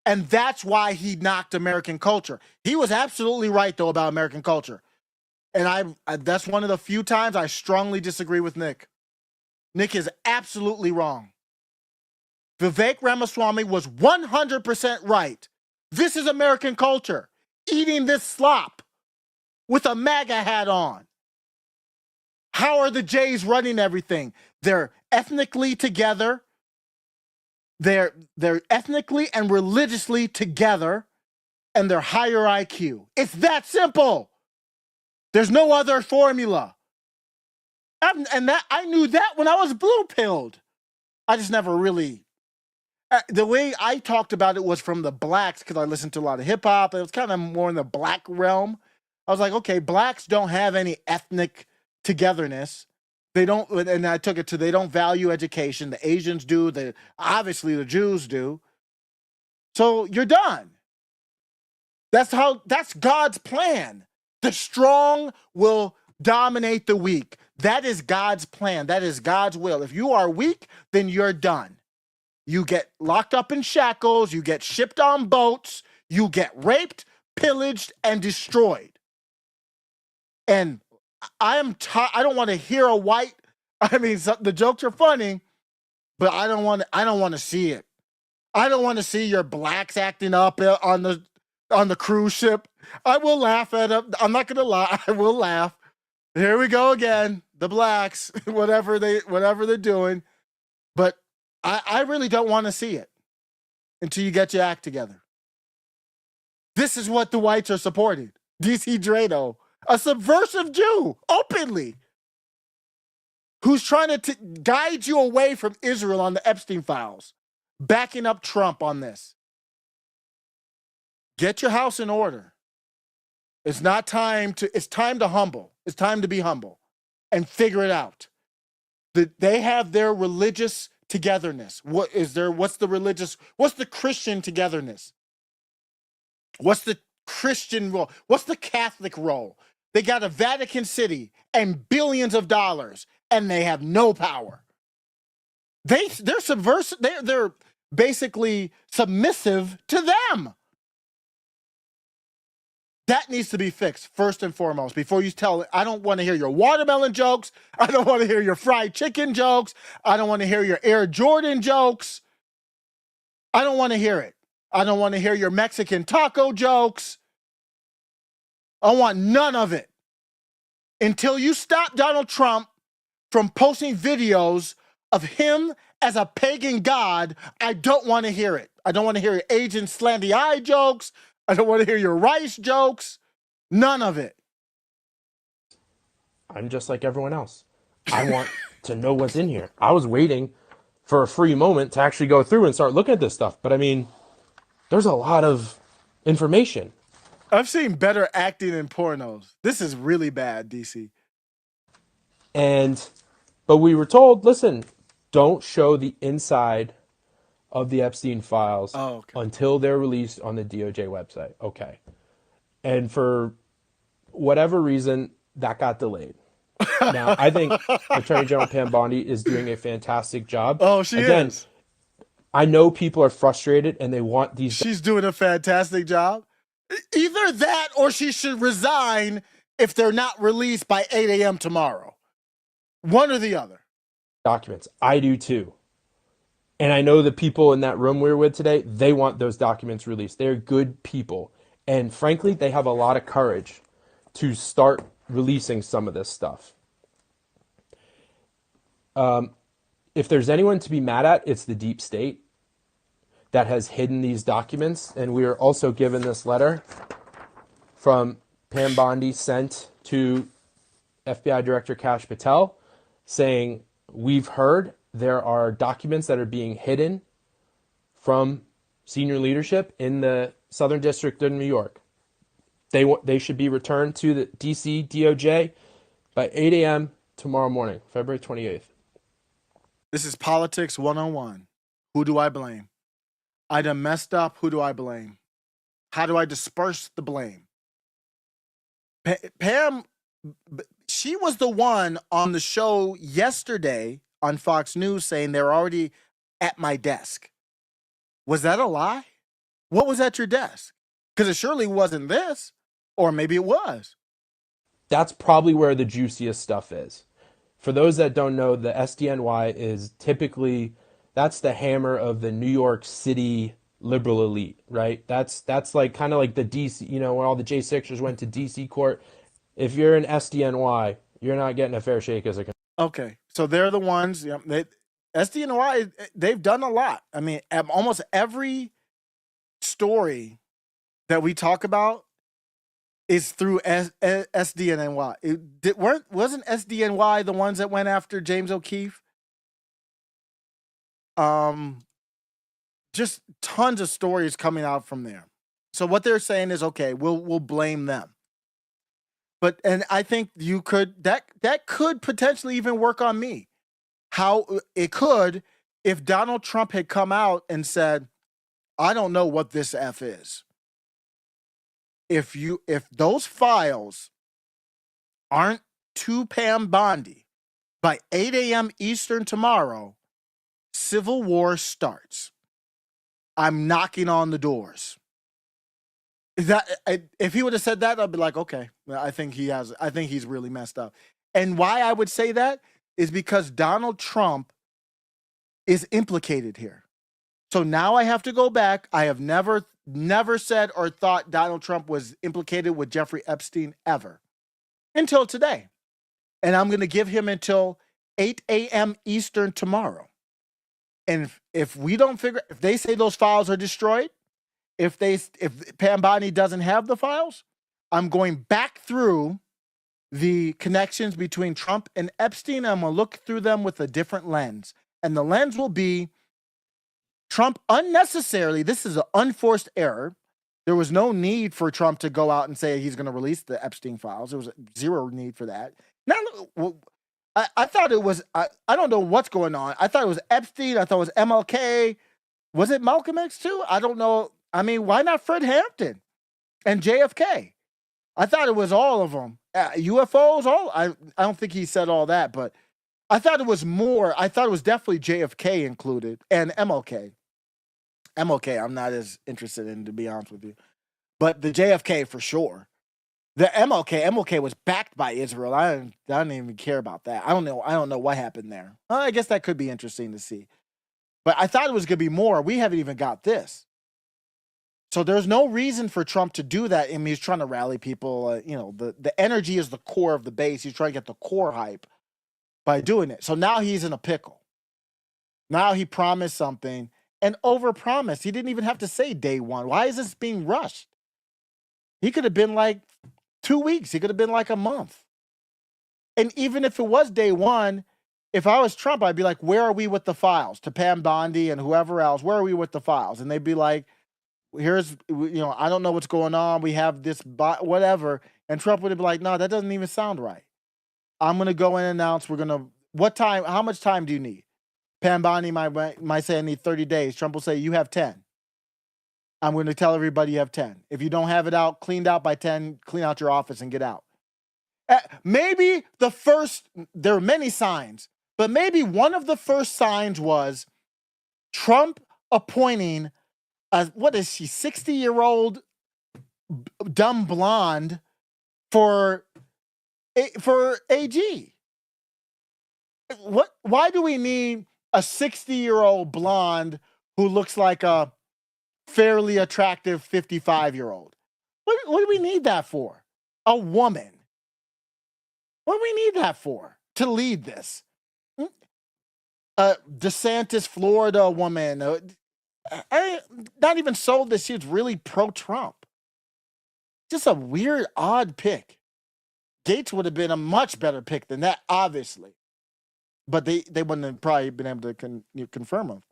And that's why he knocked American culture. He was absolutely right, though, about American culture. And that's one of the few times I strongly disagree with Nick. Nick is absolutely wrong. Vivek Ramaswamy was 100% right. This is American culture. Eating this slop with a MAGA hat on. How are the Jays running everything? They're ethnically together. They're ethnically and religiously together, and they're higher IQ. It's that simple. There's no other formula. And that I knew that when I was blue-pilled. I just never really... the way I talked about it was from the blacks, because I listened to a lot of hip-hop. It was kind of more in the black realm. I was like, okay, blacks don't have any ethnic togetherness. They don't, and I took it to they don't value education. The Asians do. Obviously the Jews do. So you're done. That's God's plan. The strong will dominate the weak. That is God's plan. That is God's will. If you are weak, then you're done. You get locked up in shackles. You get shipped on boats. You get raped, pillaged, and destroyed. And I don't want to hear a white. I mean, the jokes are funny, but I don't want to see it. I don't want to see your blacks acting up on the cruise ship. I will laugh at them. I'm not gonna lie. I will laugh. Here we go again. The blacks, whatever they're doing. But I really don't want to see it until you get your act together. This is what the whites are supporting. DC Drano, a subversive Jew, openly, who's trying to guide you away from Israel on the Epstein files, backing up Trump on this. Get your house in order. It's time to humble. It's time to be humble and figure it out. They have their religious togetherness. What's the Christian togetherness? What's the Christian role? What's the Catholic role? They got a Vatican City and billions of dollars, and they have no power. They're subversive. They're basically submissive to them. That needs to be fixed first and foremost. Before you I don't want to hear your watermelon jokes. I don't want to hear your fried chicken jokes. I don't want to hear your Air Jordan jokes. I don't want to hear it. I don't want to hear your Mexican taco jokes. I want none of it. Until you stop Donald Trump from posting videos of him as a pagan god, I don't want to hear it. I don't want to hear your Asian slanty eye jokes. I don't want to hear your rice jokes. None of it. I'm just like everyone else. I want to know what's in here. I was waiting for a free moment to actually go through and start looking at this stuff. But I mean, there's a lot of information. I've seen better acting in pornos. This is really bad, DC. But we were told, listen, don't show the inside of the Epstein files until they're released on the DOJ website. Okay. And for whatever reason, that got delayed. Now, I think Attorney General Pam Bondi is doing a fantastic job. Oh, she is. I know people are frustrated and they want these. She's doing a fantastic job. Either that or she should resign if they're not released by 8 a.m. tomorrow. One or the other. Documents. I do too. And I know the people in that room we were with today, they want those documents released. They're good people. And frankly, they have a lot of courage to start releasing some of this stuff. If there's anyone to be mad at, it's the deep state that has hidden these documents. And we are also given this letter from Pam Bondi sent to FBI Director Kash Patel saying, we've heard there are documents that are being hidden from senior leadership in the Southern District of New York. They should be returned to the DC DOJ by 8 a.m. tomorrow morning, February 28th. This is Politics 101. Who do I blame? I done messed up. Who do I blame? How do I disperse the blame? Pam, she was the one on the show yesterday on Fox News saying they're already at my desk. Was that a lie? What was at your desk? Because it surely wasn't this, or maybe it was. That's probably where the juiciest stuff is. For those that don't know, the SDNY is typically, that's the hammer of the New York City liberal elite, right? That's like kind of like the DC, where all the J6ers went to DC court. If you're an SDNY, you're not getting a fair shake as a. Okay, so they're the ones. SDNY, they've done a lot. I mean, almost every story that we talk about is through SDNY. Wasn't SDNY the ones that went after James O'Keefe? Just tons of stories coming out from there. So what they're saying is, okay, we'll blame them. But and I think you could that could potentially even work on me. How it could if Donald Trump had come out and said, I don't know what this F is. If those files aren't to Pam Bondi by 8 a.m. Eastern tomorrow, civil war starts. I'm knocking on the doors. If he would have said that, I'd be like, okay, I think he's really messed up. And why I would say that is because Donald Trump is implicated here. So now I have to go back. I have never said or thought Donald Trump was implicated with Jeffrey Epstein ever until today. And I'm going to give him until 8 a.m. Eastern tomorrow. And if they say those files are destroyed, if Pam Bondi doesn't have the files, I'm going back through the connections between Trump and Epstein. I'm going to look through them with a different lens. And the lens will be Trump unnecessarily, this is an unforced error. There was no need for Trump to go out and say he's going to release the Epstein files. There was zero need for that. Now, I thought it was, I don't know what's going on. I thought it was Epstein. I thought it was MLK. Was it Malcolm X too? I don't know. I mean, why not Fred Hampton and JFK? I thought it was all of them. UFOs, I don't think he said all that, but I thought it was more. I thought it was definitely JFK included and MLK. MLK, I'm not as interested in, to be honest with you. But the JFK for sure. The MLK was backed by Israel. I don't even care about that. I don't know what happened there. I guess that could be interesting to see. But I thought it was going to be more. We haven't even got this. So there's no reason for Trump to do that. I mean, he's trying to rally people. The energy is the core of the base. He's trying to get the core hype by doing it. So now he's in a pickle. Now he promised something and overpromised. He didn't even have to say day one. Why is this being rushed? He could have been like 2 weeks. He could have been like a month. And even if it was day one, if I was Trump, I'd be like, where are we with the files? To Pam Bondi and whoever else, where are we with the files? And they'd be like, here's, I don't know what's going on. We have this, whatever. And Trump would be like, no, that doesn't even sound right. I'm going to go in and announce what time, how much time do you need? Pam Bondi might say, I need 30 days. Trump will say, you have 10. I'm going to tell everybody you have 10. If you don't have it cleaned out by 10, clean out your office and get out. Maybe there are many signs, but maybe one of the first signs was Trump appointing what is she, 60-year-old dumb blonde for AG. Why do we need a 60-year-old blonde who looks like a fairly attractive 55-year-old? What do we need that for? A woman. What do we need that for? To lead this? DeSantis, Florida woman. Not even sold that she's really pro-Trump. Just a weird, odd pick. Gates would have been a much better pick than that, obviously. But they wouldn't have probably been able to confirm him.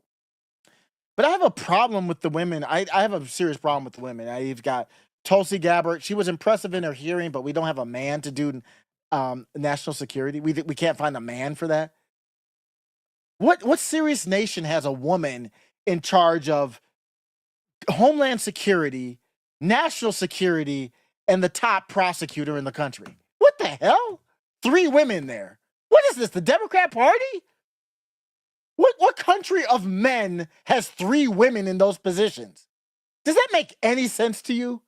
But I have a problem with the women. I have a serious problem with the women. You've got Tulsi Gabbard. She was impressive in her hearing, but we don't have a man to do national security. We can't find a man for that. What serious nation has a woman in charge of Homeland Security, national security, and the top prosecutor in the country? What the hell? 3 women there. What is this, the Democrat Party? What country of men has 3 women in those positions? Does that make any sense to you?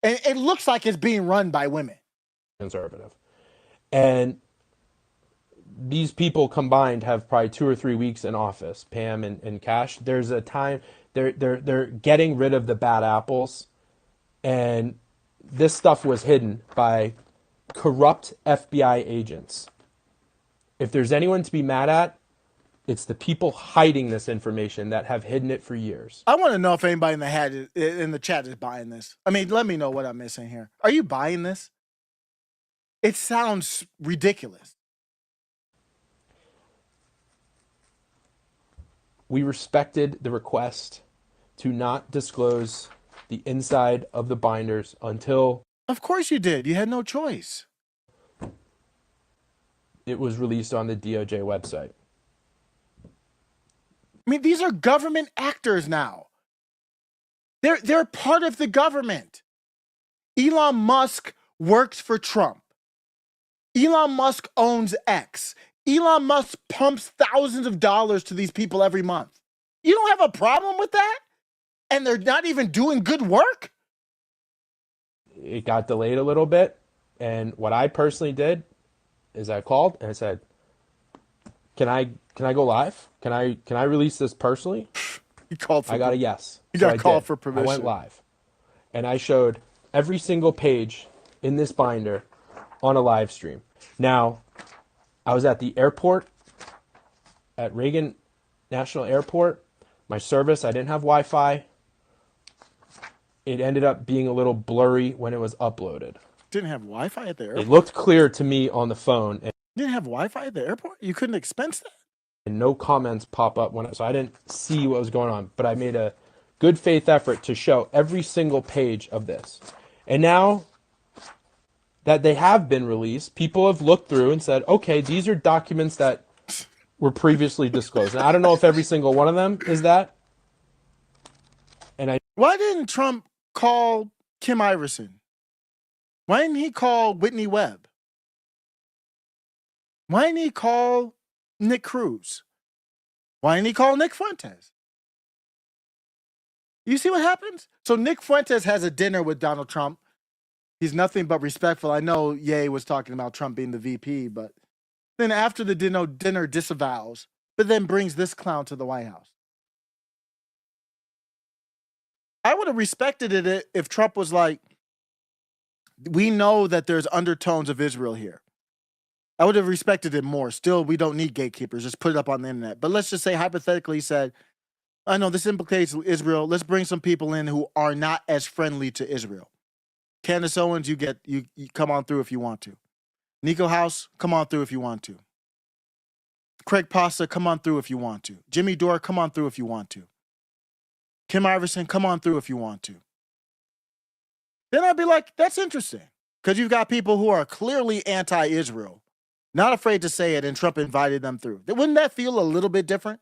And it looks like it's being run by women. Conservative. And these people combined have probably 2 or 3 weeks in office, Pam and Cash. There's a time they're getting rid of the bad apples, and this stuff was hidden by corrupt FBI agents. If there's anyone to be mad at, it's the people hiding this information that have hidden it for years. I want to know if anybody in the chat is buying this. I mean, let me know what I'm missing here. Are you buying this? It sounds ridiculous. We respected the request to not disclose the inside of the binders until Of course you did. You had no choice. It was released on the DOJ website. I mean, these are government actors now. They're part of the government. Elon Musk works for Trump. Elon Musk owns X. Elon Musk pumps thousands of dollars to these people every month. You don't have a problem with that? And they're not even doing good work? It got delayed a little bit. And what I personally did is I called and I said, can I go live? Can I release this personally? You called for I got a yes. You So got I called did. for permission. I went live. And I showed every single page in this binder on a live stream. Now, I was at the airport, at Reagan National Airport. My service, I didn't have Wi-Fi. It ended up being a little blurry when it was uploaded. Didn't have Wi-Fi at the airport? It looked clear to me on the phone. And Didn't have Wi-Fi at the airport? You couldn't expense that? and no comments pop up so I didn't see what was going on, but I made a good faith effort to show every single page of this. And now that they have been released, people have looked through and said, okay, these are documents that were previously disclosed. And I don't know if every single one of them is that. And Why didn't Trump call Kim Iverson? Why didn't he call Whitney Webb? Why didn't he call Nick Cruz? Why didn't he call Nick Fuentes? You see what happens? So Nick Fuentes has a dinner with Donald Trump. He's nothing but respectful. I know Ye was talking about Trump being the VP, but then after the dinner disavows, but then brings this clown to the White House. I would have respected it if Trump was like, we know that there's undertones of Israel here. I would have respected it more. Still, we don't need gatekeepers. Just put it up on the internet. But let's just say hypothetically he said, I know this implicates Israel. Let's bring some people in who are not as friendly to Israel. Candace Owens, you come on through if you want to. Nico House, come on through if you want to. Craig Pasta, come on through if you want to. Jimmy Dore, come on through if you want to. Kim Iverson, come on through if you want to. Then I'd be like, that's interesting. Because you've got people who are clearly anti-Israel, not afraid to say it, and Trump invited them through. Wouldn't that feel a little bit different?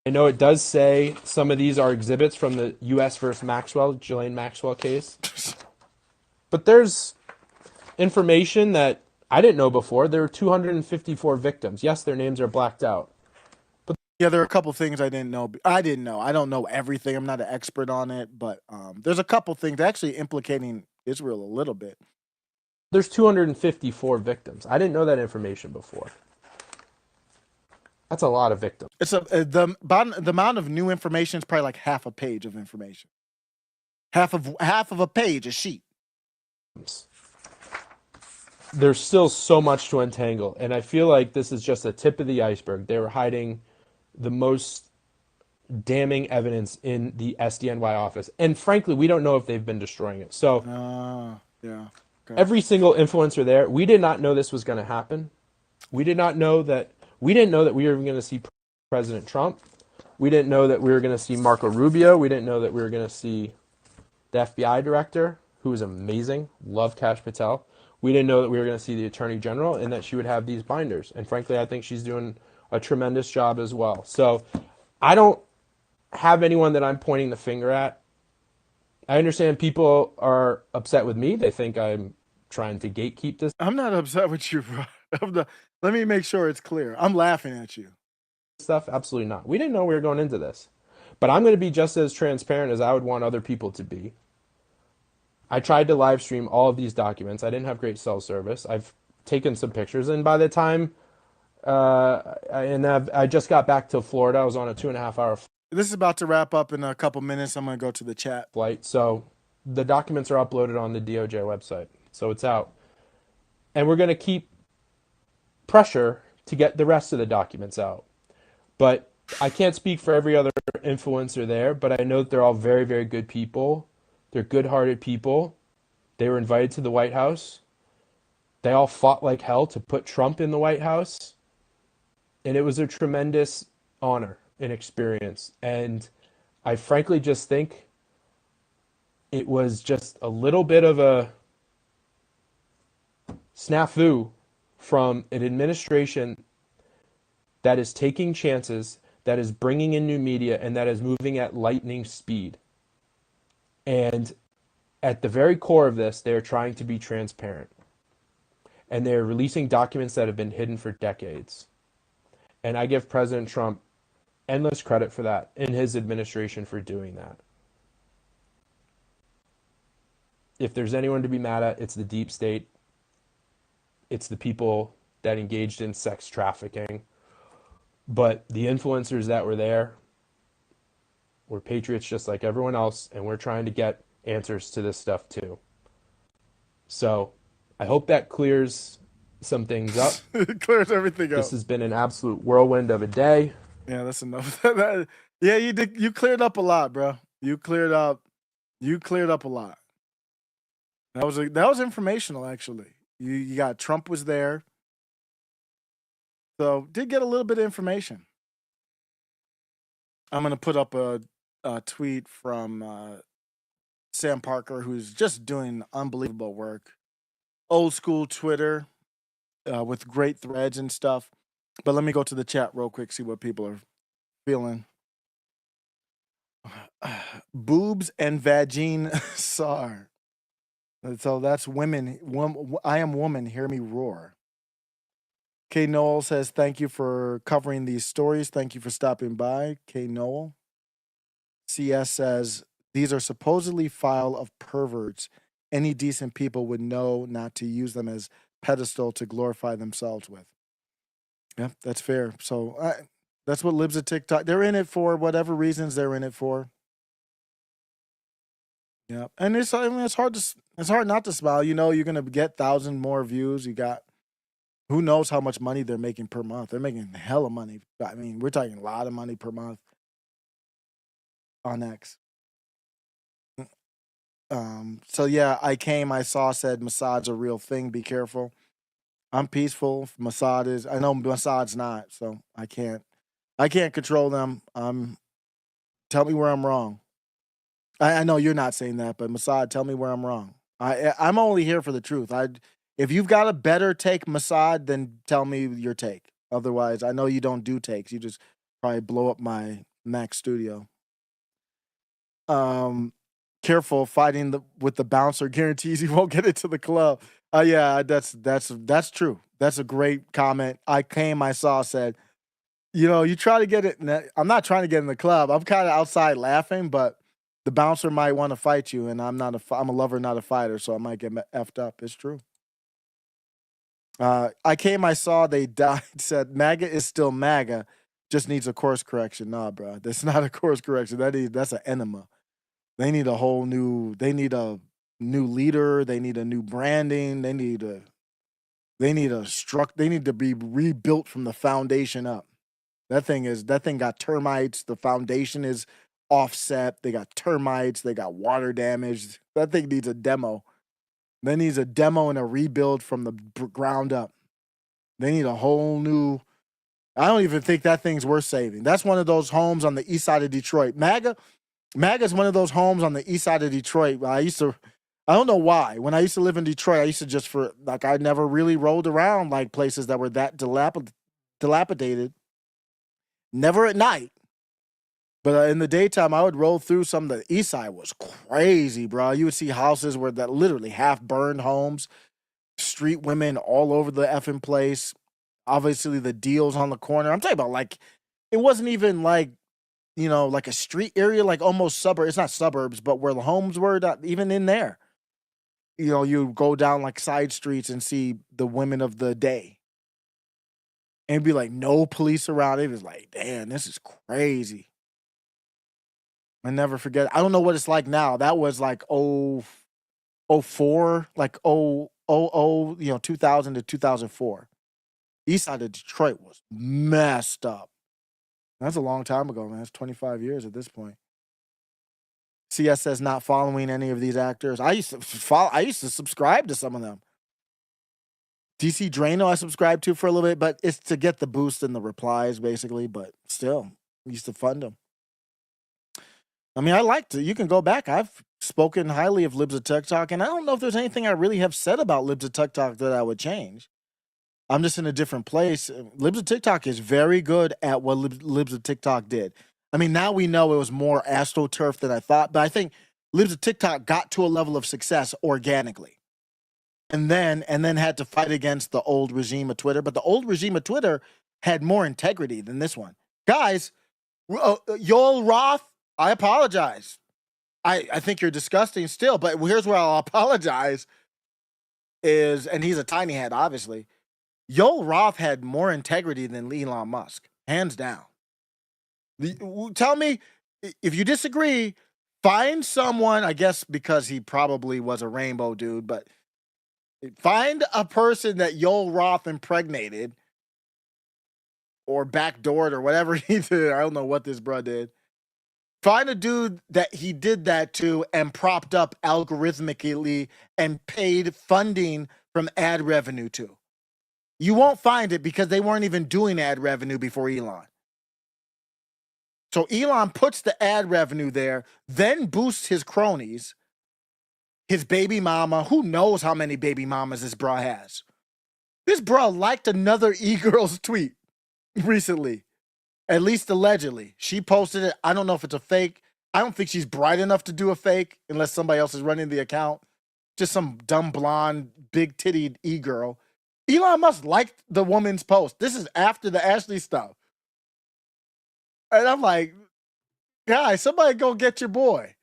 I know it does say some of these are exhibits from the U.S. versus Maxwell, Ghislaine Maxwell case. But there's information that I didn't know before. There were 254 victims. Yes, their names are blacked out. Yeah, there are a couple things I didn't know. I don't know everything. I'm not an expert on it, but there's a couple things actually implicating Israel a little bit. There's 254 victims. I didn't know that information before. That's a lot of victims. It's the amount of new information is probably like half a page of information. Half of a page, a sheet. There's still so much to untangle, and I feel like this is just the tip of the iceberg. They were hiding the most damning evidence in the SDNY office. And frankly, we don't know if they've been destroying it. So yeah. Okay. Every single influencer there, we did not know this was going to happen. We didn't know that we were even going to see President Trump. We didn't know that we were going to see Marco Rubio. We didn't know that we were going to see the FBI director, who is amazing. Love Kash Patel. We didn't know that we were going to see the Attorney General and that she would have these binders. And frankly, I think she's doing a tremendous job as well. So I don't have anyone that I'm pointing the finger at. I understand people are upset with me. They think I'm trying to gatekeep this I'm not upset with you, bro. Let me make sure it's clear. I'm laughing at you. stuff. Absolutely not. We didn't know we were going into this. But I'm going to be just as transparent as I would want other people to be. I tried to live stream all of these documents. I didn't have great cell service. I've taken some pictures, and by the time I just got back to Florida, I was on a 2.5-hour This is about to wrap up in a couple minutes. I'm going to go to the chat. flight. So the documents are uploaded on the DOJ website. So it's out. And we're going to keep pressure to get the rest of the documents out. But I can't speak for every other influencer there, but I know that they're all very, very good people. They're good-hearted people. They were invited to the White House. They all fought like hell to put Trump in the White House. And it was a tremendous honor and experience. And I frankly just think it was just a little bit of a snafu from an administration that is taking chances, that is bringing in new media, and that is moving at lightning speed. And at the very core of this, they're trying to be transparent. And they're releasing documents that have been hidden for decades. And I give President Trump endless credit for that, and his administration for doing that. If there's anyone to be mad at, it's the deep state. It's the people that engaged in sex trafficking. But the influencers that were there were patriots just like everyone else, and we're trying to get answers to this stuff too. So I hope that clears some things up. It clears everything up. This has been an absolute whirlwind of a day. Yeah, that's enough. Yeah, you did. You cleared up a lot, bro. You cleared up a lot. That was informational, actually. You got Trump was there, so did get a little bit of information. I'm gonna put up a tweet from Sam Parker, who's just doing unbelievable work. Old school Twitter with great threads and stuff. But let me go to the chat real quick, see what people are feeling. Boobs and vagine sar. So that's women. I am woman, hear me roar. K. Noel says, thank you for covering these stories. Thank you for stopping by, K. Noel. CS says, these are supposedly file of perverts. Any decent people would know not to use them as pedestal to glorify themselves with. Yeah, that's fair. So that's what libs of TikTok, they're in it for whatever reasons they're in it for. Yeah, and it's hard not to smile. You know, you're gonna get 1,000 more views. You got who knows how much money they're making per month. They're making hella money. I mean, we're talking a lot of money per month on X. So yeah, I saw, said Mossad's a real thing. Be careful. I'm peaceful. Mossad is. I know Mossad's not, so I can't control them. Tell me where I'm wrong. I know you're not saying that, but Mossad, tell me where I'm wrong. I'm only here for the truth. If you've got a better take, Mossad, then tell me your take. Otherwise, I know you don't do takes. You just probably blow up my Mac Studio. Careful fighting with the bouncer guarantees you won't get into the club. Yeah, that's true. That's a great comment. I saw, said, you know, you try to get it. I'm not trying to get in the club. I'm kind of outside laughing, but the bouncer might want to fight you, and I'm a lover, not a fighter, so I might get effed up. It's true. I saw, they died, said, MAGA is still MAGA, just needs a course correction. Nah, bro, that's not a course correction. That's an enema. They need a new leader. They need a new branding. They need to be rebuilt from the foundation up. That thing got termites. The foundation is offset. They got termites. They got water damage. That thing needs a demo. That needs a demo and a rebuild from the ground up. They need a whole new. I don't even think that thing's worth saving. That's one of those homes on the east side of Detroit. MAGA is one of those homes on the east side of Detroit. I don't know why. When I used to live in Detroit, I used to I never really rolled around like places that were that dilapidated. Never at night. But in the daytime, I would roll through some of the east side. Was crazy, bro. You would see houses where that literally half burned homes, street women all over the effing place. Obviously, the deals on the corner. I'm talking about like, it wasn't even like, you know, like a street area, like almost suburb. It's not suburbs, but where the homes were, not even in there. You know, you go down like side streets and see the women of the day. And be like, no police around. It was like, damn, this is crazy. I never forget. I don't know what it's like now. That was like 04, like 2000 to 2004. East side of Detroit was messed up. That's a long time ago, man. That's 25 years at this point. CS says not following any of these actors. I used to subscribe to some of them. DC Drano I subscribed to for a little bit, but it's to get the boost and the replies, basically. But still, I used to fund them. I mean, I liked it. You can go back. I've spoken highly of Libs of TikTok, and I don't know if there's anything I really have said about Libs of TikTok that I would change. I'm just in a different place. Libs of TikTok is very good at what Libs of TikTok did. I mean, now we know it was more astroturf than I thought, but I think Libs of TikTok got to a level of success organically, and then had to fight against the old regime of Twitter. But the old regime of Twitter had more integrity than this one. Guys, Yoel Roth, I apologize. I think you're disgusting still, but here's where I'll apologize is, and he's a tiny head, obviously. Yoel Roth had more integrity than Elon Musk, hands down. Tell me, if you disagree, find someone, I guess because he probably was a rainbow dude, but find a person that Yoel Roth impregnated or backdoored or whatever he did. I don't know what this bro did. Find a dude that he did that to and propped up algorithmically and paid funding from ad revenue to. You won't find it because they weren't even doing ad revenue before Elon. So Elon puts the ad revenue there, then boosts his cronies, his baby mama. Who knows how many baby mamas this bro has? This bro liked another e-girl's tweet recently. At least allegedly. She posted it. I don't know if it's a fake. I don't think she's bright enough to do a fake unless somebody else is running the account. Just some dumb blonde, big tittied e-girl. Elon Musk liked the woman's post. This is after the Ashley stuff. And I'm like, guys, somebody go get your boy.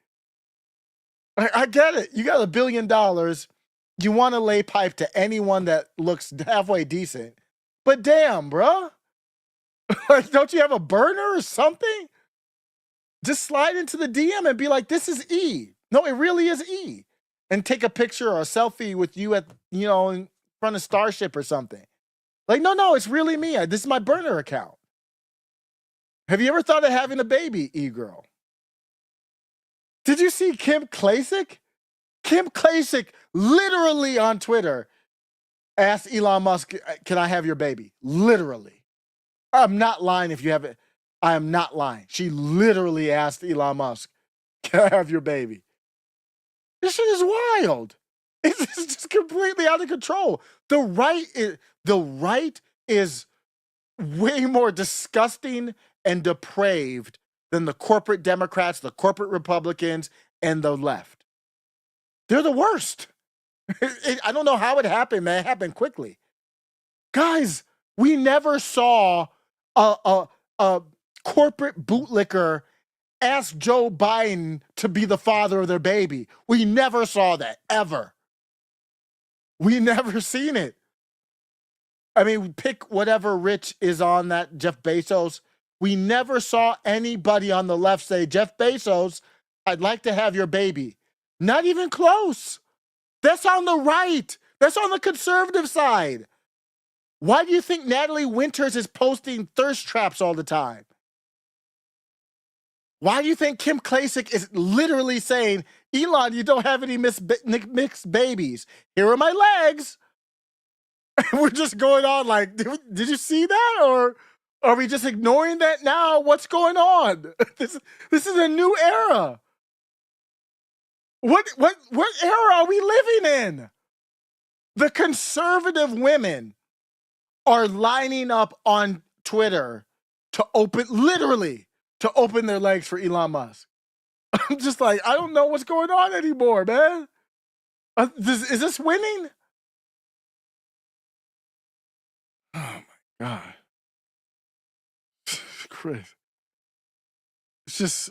I get it. You got $1 billion. You want to lay pipe to anyone that looks halfway decent. But damn, bro. Like, don't you have a burner or something? Just slide into the DM and be like, this is E. No, it really is E. And take a picture or a selfie with you at, in front of Starship or something. Like, no, it's really me. This is my burner account. Have you ever thought of having a baby, E-girl? Did you see Kim Klacik? Kim Klacik literally on Twitter asked Elon Musk, can I have your baby? Literally. I'm not lying if you have it. I am not lying. She literally asked Elon Musk, can I have your baby? This shit is wild. It's just completely out of control. The right is way more disgusting and depraved than the corporate Democrats, the corporate Republicans, and the left. They're the worst. I don't know how it happened, man. It happened quickly. Guys, we never saw a corporate bootlicker ask Joe Biden to be the father of their baby. We never saw that, ever. We never seen it. I mean, pick whatever rich is on that, Jeff Bezos. We never saw anybody on the left say, Jeff Bezos, I'd like to have your baby. Not even close. That's on the right. That's on the conservative side. Why do you think Natalie Winters is posting thirst traps all the time? Why do you think Kim Klacik is literally saying, Elon, you don't have any mixed babies. Here are my legs. We're just going on like, did you see that? Or are we just ignoring that now? What's going on? This is a new era. What era are we living in? The conservative women are lining up on Twitter to open their legs for Elon Musk. I'm just like, I don't know what's going on anymore, man. Is this winning? Oh my God. Chris. It's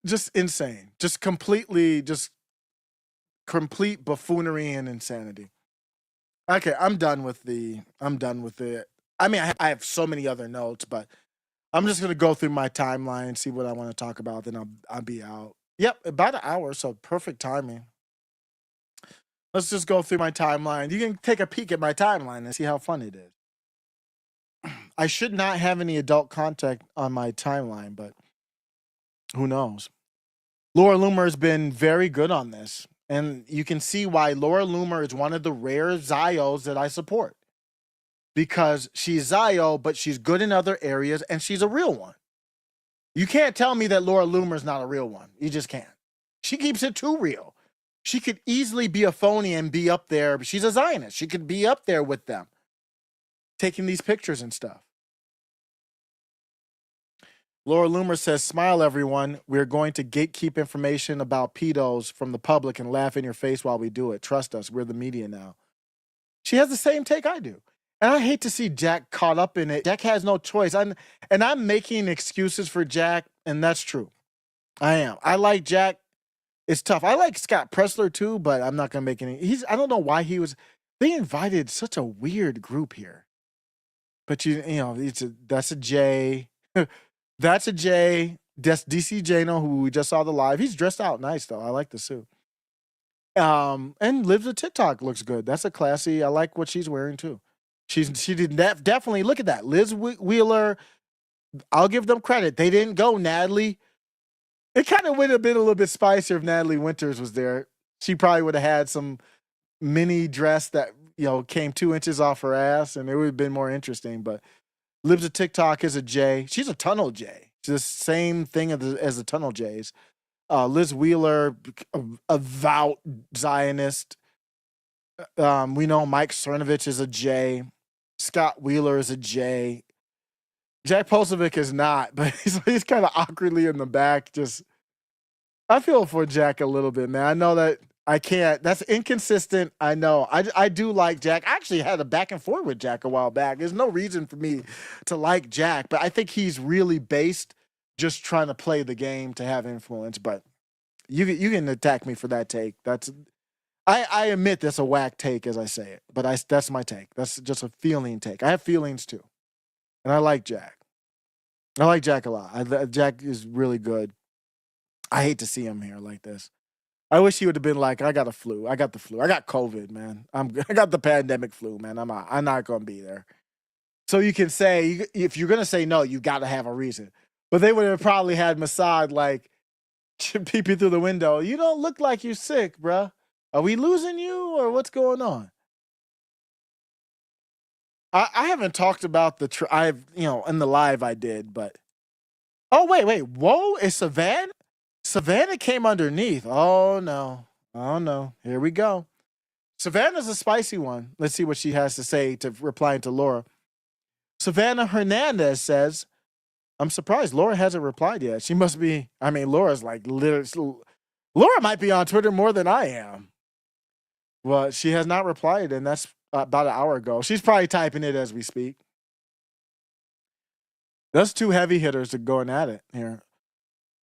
just insane. Just complete buffoonery and insanity. Okay, I'm done with it. I mean, I have so many other notes, but I'm just gonna go through my timeline, see what I want to talk about, then I'll be out. Yep, about an hour, so perfect timing. Let's just go through my timeline. You can take a peek at my timeline and see how fun it is. I should not have any adult content on my timeline, but who knows? Laura Loomer has been very good on this. And you can see why Laura Loomer is one of the rare Zios that I support. Because she's Zio, but she's good in other areas, and she's a real one. You can't tell me that Laura Loomer is not a real one. You just can't. She keeps it too real. She could easily be a phony and be up there. She's a Zionist. She could be up there with them, taking these pictures and stuff. Laura Loomer says, smile, everyone. We're going to gatekeep information about pedos from the public and laugh in your face while we do it. Trust us. We're the media now. She has the same take I do. And I hate to see Jack caught up in it. Jack has no choice. I'm making excuses for Jack, and that's true. I am. I like Jack. It's tough. I like Scott Pressler too, but I'm not going to make any. I don't know why they invited such a weird group here. But that's a J. That's a J. That's DC Jano, who we just saw the live. He's dressed out nice though. I like the suit. And Lives with TikTok looks good. That's a classy. I like what she's wearing too. She did definitely look at that. Liz Wheeler, I'll give them credit. They didn't go Natalie. It kind of would have been a little bit spicier if Natalie Winters was there. She probably would have had some mini dress that, came 2 inches off her ass, and it would have been more interesting. But Lives with TikTok is a J. She's a tunnel J. She's the same thing as the tunnel J's. Liz Wheeler, avowed Zionist. We know Mike Cernovich is a J. Scott Wheeler is a J. Jack Posovic is not, but he's kind of awkwardly in the back. I feel for Jack a little bit, man. I know that I can't. That's inconsistent. I know. I do like Jack. I actually had a back and forth with Jack a while back. There's no reason for me to like Jack, but I think he's really based just trying to play the game to have influence. But you can attack me for that take. I admit that's a whack take as I say it, but that's my take. That's just a feeling take. I have feelings too, and I like Jack. I like Jack a lot. Jack is really good. I hate to see him here like this. I wish he would have been like, I got a flu. I got the flu. I got COVID, man. I got the pandemic flu, man. I'm not going to be there. So you can say, if you're going to say no, you got to have a reason. But they would have probably had Mossad like peeping through the window. You don't look like you're sick, bruh. Are we losing you or what's going on? I haven't talked about in the live I did, but. Oh, wait. Whoa, is Savannah? Savannah came underneath. Oh, no. Here we go. Savannah's a spicy one. Let's see what she has to say to replying to Laura. Savannah Hernandez says, I'm surprised Laura hasn't replied yet. She must be, Laura's like literally, Laura might be on Twitter more than I am. Well, she has not replied, and that's about an hour ago. She's probably typing it as we speak. Those two heavy hitters are going at it here.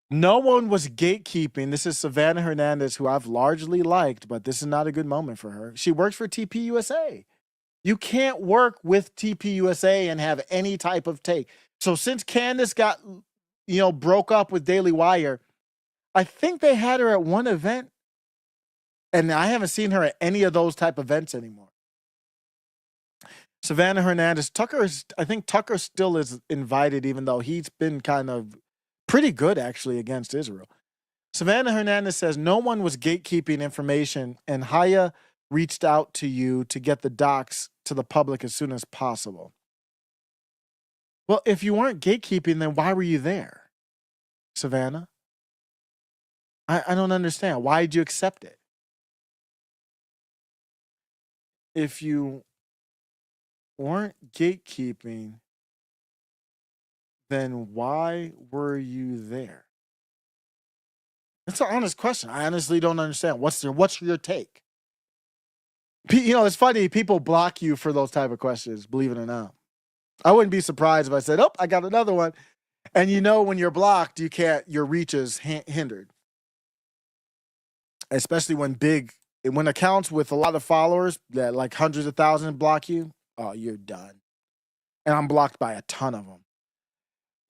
No one was gatekeeping. This is Savannah Hernandez, who I've largely liked, but this is not a good moment for her. She works for TPUSA. You can't work with TPUSA and have any type of take. So since Candace got, broke up with Daily Wire, I think they had her at one event, and I haven't seen her at any of those type of events anymore. Savannah Hernandez, I think Tucker still is invited, even though he's been kind of pretty good, actually, against Israel. Savannah Hernandez says, no one was gatekeeping information, and Chaya reached out to you to get the docs to the public as soon as possible. Well, if you weren't gatekeeping, then why were you there, Savannah? I don't understand. Why did you accept it? If you weren't gatekeeping, then why were you there? That's an honest question. I honestly don't understand. What's your take? It's funny. People block you for those type of questions, believe it or not. I wouldn't be surprised if I said, I got another one. And when you're blocked, your reach is hindered. Especially when accounts with a lot of followers that like hundreds of thousands block you, you're done. And I'm blocked by a ton of them.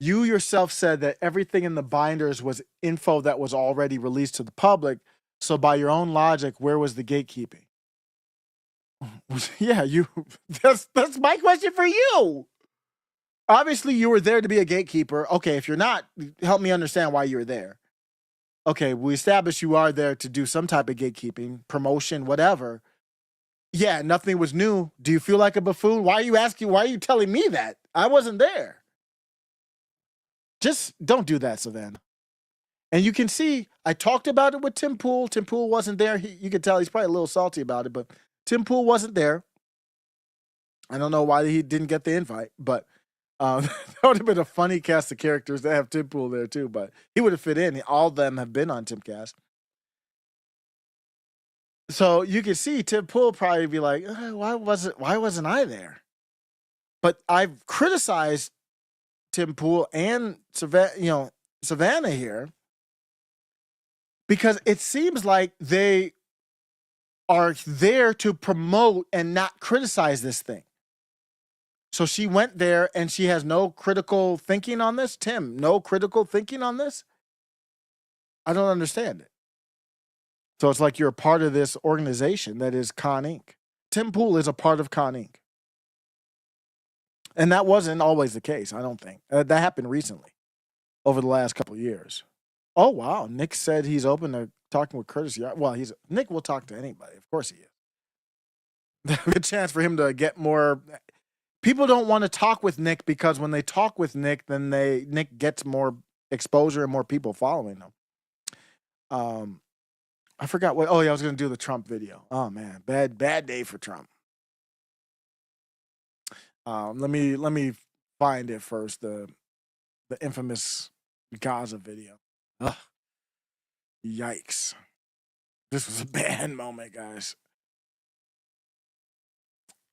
You yourself said that everything in the binders was info that was already released to the public. So by your own logic, where was the gatekeeping? Yeah, that's my question for you. Obviously, you were there to be a gatekeeper. Okay, if you're not, help me understand why you were there. Okay, we established you are there to do some type of gatekeeping, promotion, whatever. Yeah, nothing was new. Do you feel like a buffoon? Why are you telling me that? I wasn't there. Just don't do that, Savannah. And you can see, I talked about it with Tim Pool. Tim Pool wasn't there. You could tell he's probably a little salty about it, but Tim Pool wasn't there. I don't know why he didn't get the invite, but that would have been a funny cast of characters to have Tim Pool there too, but he would have fit in. All of them have been on Timcast. So you can see Tim Pool probably be like, why wasn't I there? But I've criticized Tim Pool and Savannah here because it seems like they are there to promote and not criticize this thing. So she went there and she has no critical thinking on this. Tim, no critical thinking on this? I don't understand it. So it's like you're a part of this organization that is Con Inc. Tim Pool is a part of Con Inc. And that wasn't always the case, I don't think. That happened recently, over the last couple of years. Oh, wow. Nick said he's open to talking with Curtis. Well, Nick will talk to anybody. Of course he is. There's a chance for him to get more. People don't want to talk with Nick because when they talk with Nick, then Nick gets more exposure and more people following him. I forgot what. Oh yeah, I was going to do the Trump video. Oh man, bad day for Trump. Let me find it first. The infamous Gaza video. Ugh. Yikes! This was a bad moment, guys.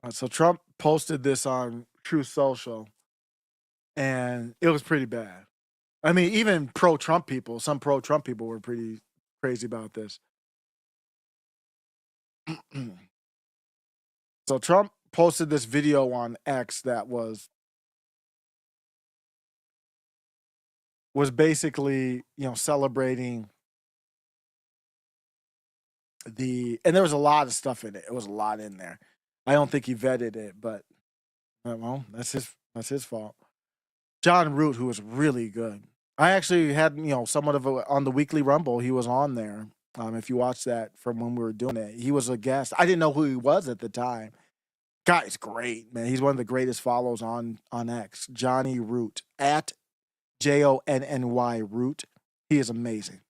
So Trump posted this on Truth Social, and it was pretty bad. I mean, even some pro-Trump people were pretty crazy about this. So Trump posted this video on X that was basically, celebrating and there was a lot of stuff in it. It was a lot in there. I don't think he vetted it, but well, that's his fault. John Root, who was really good. I actually had, somewhat of on the Weekly Rumble. He was on there. If you watch that from when we were doing it, he was a guest. I didn't know who he was at the time. Guy's great, man. He's one of the greatest follows on X. Johnny Root at JONNY Root. He is amazing.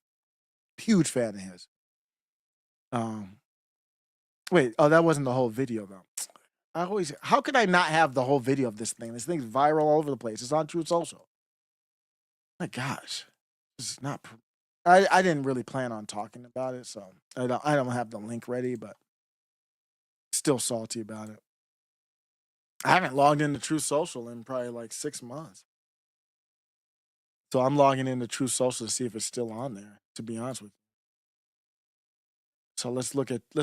Huge fan of his. Wait, that wasn't the whole video though. How could I not have the whole video of this thing? This thing's viral all over the place. It's on Truth Social. My gosh, this is not. I didn't really plan on talking about it, so I don't have the link ready, but still salty about it. I haven't logged into Truth Social in probably like 6 months. So I'm logging into Truth Social to see if it's still on there, to be honest with you. So let's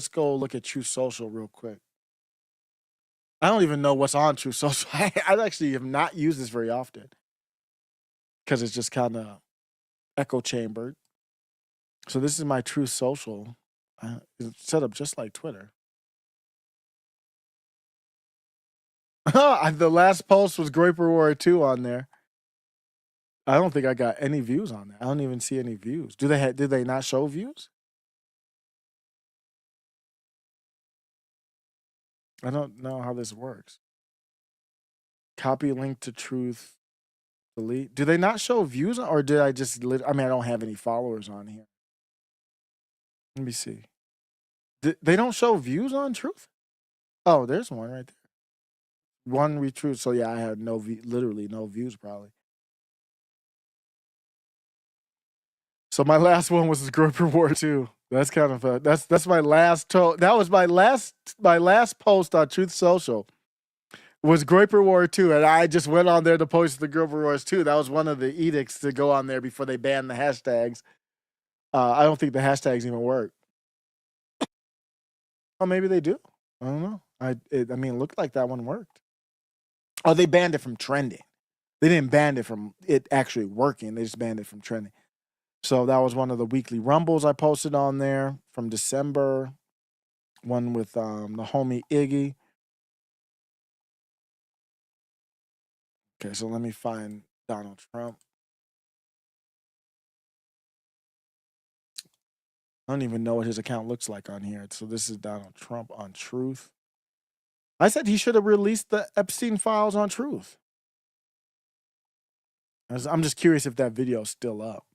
go look at Truth Social real quick. I don't even know what's on Truth Social. I actually have not used this very often because it's just kind of echo chambered. So this is my Truth Social. It's set up just like Twitter. The last post was Graper War 2 on there. I don't think I got any views on that. I don't even see any views. Did they not show views? I don't know how this works. Copy link to Truth. Delete. Do they not show views, or did I just? I don't have any followers on here. Let me see. They don't show views on Truth. Oh, there's one right there. One retruth. So yeah, I had literally no views probably. So my last one was Group Reward 2. That's kind of that's my last that was my last post on Truth Social was Grape Reward 2, and I just went on there to post the Grape Rewards 2. That was one of the edicts to go on there before they banned the hashtags. I don't think the hashtags even work. Oh, maybe they do. I don't know. It looked like that one worked. Oh, they banned it from trending. They didn't ban it from it actually working. They just banned it from trending. So that was one of the weekly rumbles I posted on there from December. One with the homie Iggy. Okay, so let me find Donald Trump. I don't even know what his account looks like on here. So this is Donald Trump on Truth. I said he should have released the Epstein files on Truth. I'm just curious if that video is still up.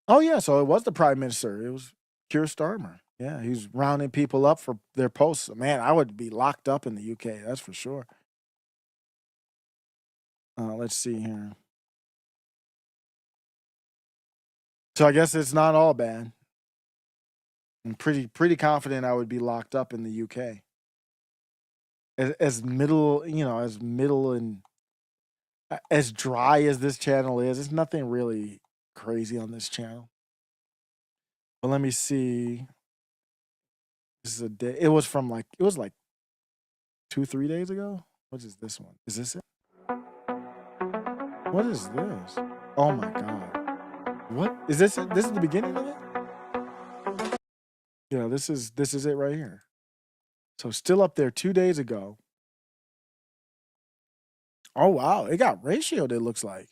Oh, yeah, so it was the prime minister. It was Keir Starmer. Yeah, he's rounding people up for their posts. Man, I would be locked up in the UK, that's for sure. Let's see here. So I guess it's not all bad. I'm pretty confident I would be locked up in the UK. As middle, as middle and as dry as this channel is, there's nothing really crazy on this channel. But let me see. This is a day. It was like 2-3 days ago. What is this one? Is this it? What is this? Oh my god. What is this? This is the beginning of it? Yeah, this is it right here. So still up there 2 days ago. Oh wow, it got ratioed, it looks like.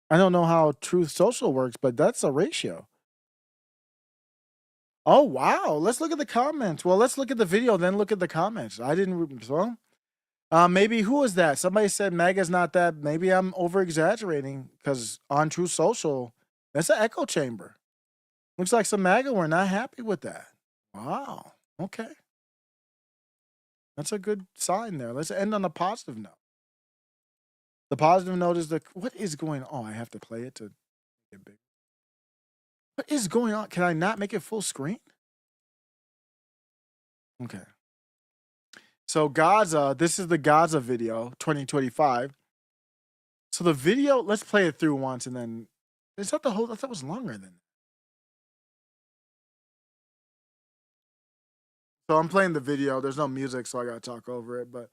I don't know how Truth Social works, but that's a ratio. Oh wow, let's look at the comments. Well, let's look at the video, then look at the comments. I didn't well. Maybe who was that? Somebody said MAGA's not that. Maybe I'm over exaggerating because on Truth Social, that's an echo chamber. Looks like some MAGA were not happy with that. Wow. Okay. That's a good sign there. Let's end on a positive note. The positive note is what is going on? I have to play it to make it big. What is going on? Can I not make it full screen? Okay. So Gaza, this is the Gaza video, 2025. So the video, let's play it through once and then, is that the whole, I thought it was longer than that. So I'm playing the video. There's no music, so I gotta talk over it. But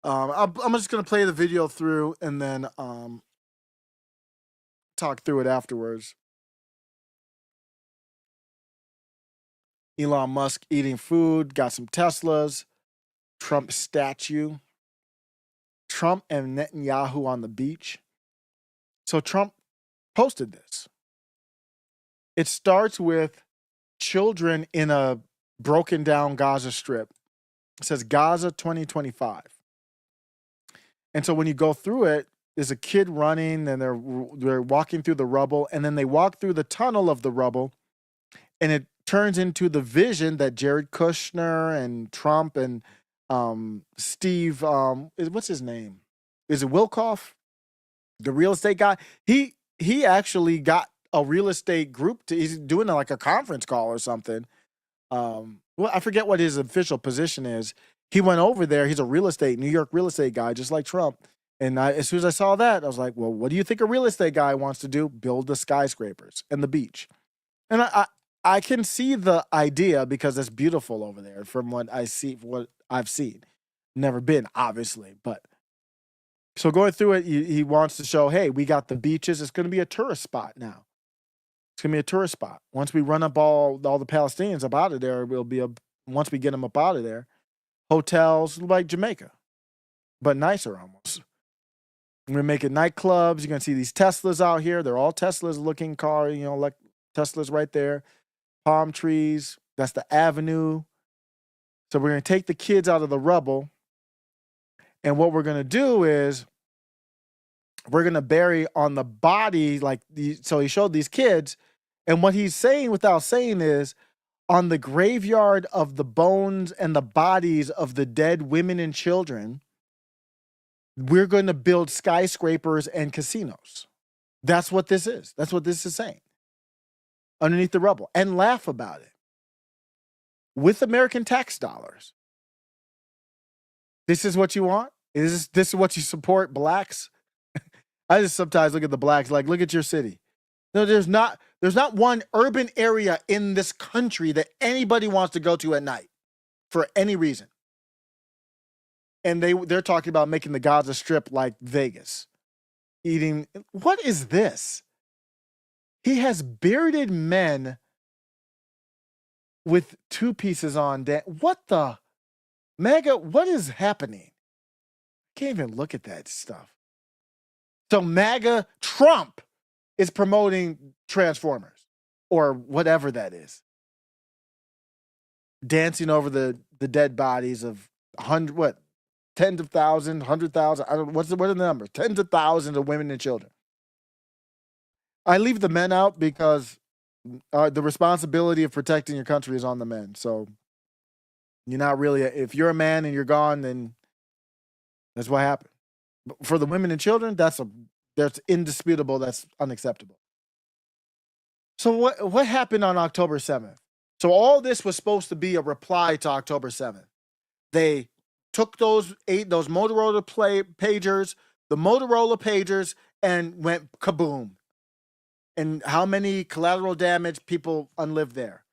I'm just gonna play the video through and then talk through it afterwards. Elon Musk eating food, got some Teslas, Trump statue, Trump and Netanyahu on the beach. So Trump posted this. It starts with children in a broken down Gaza Strip. It says Gaza 2025. And so when you go through it, there's a kid running and they're walking through the rubble, and then they walk through the tunnel of the rubble, and it turns into the vision that Jared Kushner and Trump and Steve, what's his name? Is it Wilkoff? The real estate guy? He actually got a real estate group he's doing like a conference call or something. Well, I forget what his official position is. He went over there. He's a New York real estate guy, just like Trump. And as soon as I saw that, I was like, well, what do you think a real estate guy wants to do? Build the skyscrapers and the beach. And I can see the idea because it's beautiful over there from what I've seen. Never been, obviously, but so going through it, he wants to show, hey, we got the beaches. It's going to be a tourist spot now. It's going to be a tourist spot. Once we run up all the Palestinians up out of there, once we get them up out of there, hotels like Jamaica, but nicer almost. We're making nightclubs. You're going to see these Teslas out here. They're all Teslas looking car, like Teslas right there. Palm trees. That's the avenue. So we're going to take the kids out of the rubble. And what we're going to do is we're going to bury on the body, so he showed these kids. And what he's saying without saying is, on the graveyard of the bones and the bodies of the dead women and children, we're going to build skyscrapers and casinos. That's what this is. That's what this is saying. Underneath the rubble. And laugh about it. With American tax dollars. This is what you want? This is what you support, blacks? I just sometimes look at the blacks like, look at your city. No, there's not one urban area in this country that anybody wants to go to at night for any reason. And they're talking about making the Gaza Strip like Vegas. Eating, what is this? He has bearded men with two pieces on. What the? MAGA, what is happening? I can't even look at that stuff. So MAGA Trump is promoting Transformers or whatever that is. Dancing over the dead bodies of tens of thousands, 100,000. I don't know what are the numbers? Tens of thousands of women and children. I leave the men out because the responsibility of protecting your country is on the men. So you're not really, if you're a man and you're gone, then that's what happened. But for the women and children, that's indisputable. That's unacceptable. So what happened on October 7th? So all this was supposed to be a reply to October 7th. They took those Motorola pagers, and went kaboom. And how many collateral damage people unlived there?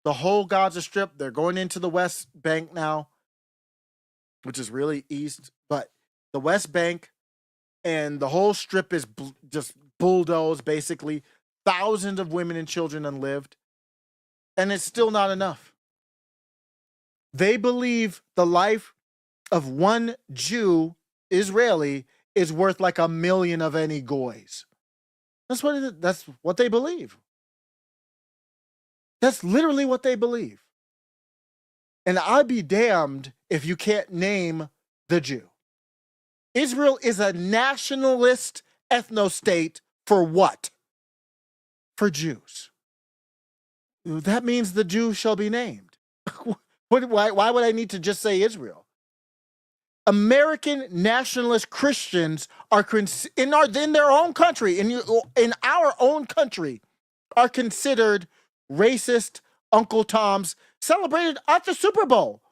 The whole Gaza Strip, they're going into the West Bank now, which is really east, but the West Bank and the whole strip is just bulldozed, basically. Thousands of women and children unlived, and it's still not enough. They believe the life of one Jew, Israeli, is worth like 1 million of any goys. That's what they believe. That's literally what they believe. And I'd be damned if you can't name the Jew. Israel is a nationalist ethno-state for what? For Jews. That means the Jew shall be named. Why would I need to just say Israel? American nationalist Christians are in their own country, in our own country, are considered racist Uncle Toms, celebrated at the Super Bowl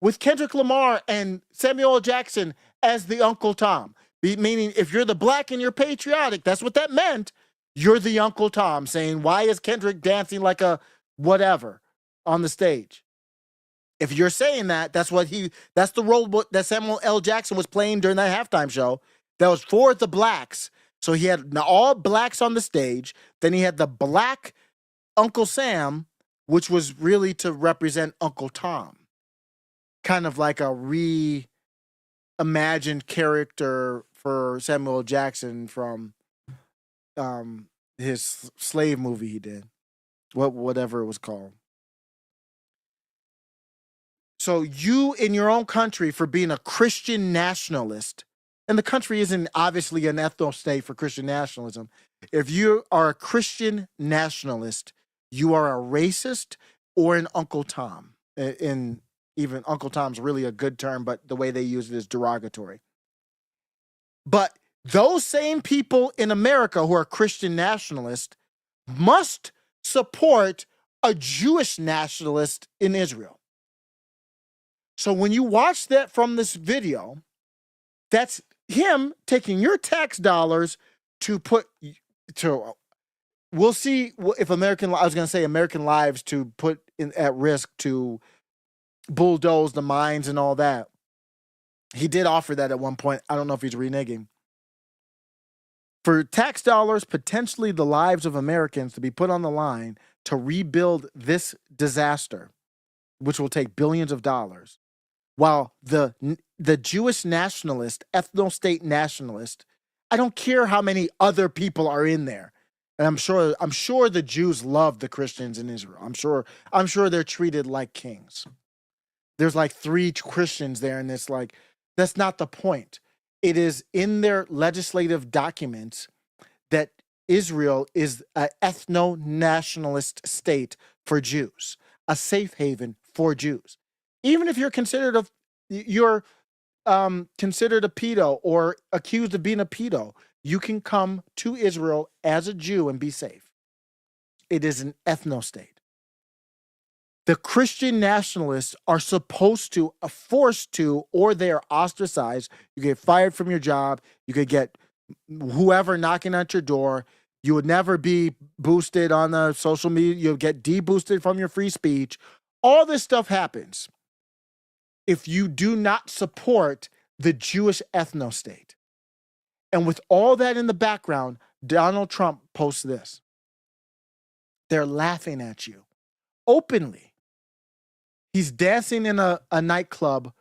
with Kendrick Lamar and Samuel L. Jackson as the Uncle Tom. Meaning, if you're the black and you're patriotic, that's what that meant. You're the Uncle Tom, saying, why is Kendrick dancing like a whatever on the stage? If you're saying that, that's the role that Samuel L. Jackson was playing during that halftime show. That was for the blacks. So he had all blacks on the stage. Then he had the black Uncle Sam, which was really to represent Uncle Tom. Kind of like a reimagined character for Samuel L. Jackson from his slave movie he did. Whatever it was called. So you in your own country, for being a Christian nationalist, and the country isn't obviously an ethno-state for Christian nationalism. If you are a Christian nationalist, you are a racist or an Uncle Tom. In even Uncle Tom's really a good term, but the way they use it is derogatory. But those same people in America who are Christian nationalists must support a Jewish nationalist in Israel. So when you watch that from this video, that's him taking your tax dollars to we'll see if American lives to put at risk to bulldoze the mines and all that. He did offer that at one point. I don't know if he's reneging. For tax dollars, potentially the lives of Americans to be put on the line to rebuild this disaster, which will take billions of dollars. While the Jewish nationalist, ethno-state nationalist, I don't care how many other people are in there. And I'm sure the Jews love the Christians in Israel. I'm sure they're treated like kings. There's like 3 Christians there, and it's like, that's not the point. It is in their legislative documents that Israel is an ethno-nationalist state for Jews, a safe haven for Jews. Even if you're considered a pedo or accused of being a pedo, you can come to Israel as a Jew and be safe. It is an ethno-state. The Christian nationalists are supposed to, forced to, or they are ostracized. You get fired from your job. You could get whoever knocking at your door. You would never be boosted on the social media. You'll get deboosted from your free speech. All this stuff happens if you do not support the Jewish ethno-state. And with all that in the background, Donald Trump posts this. They're laughing at you openly. He's dancing in a nightclub.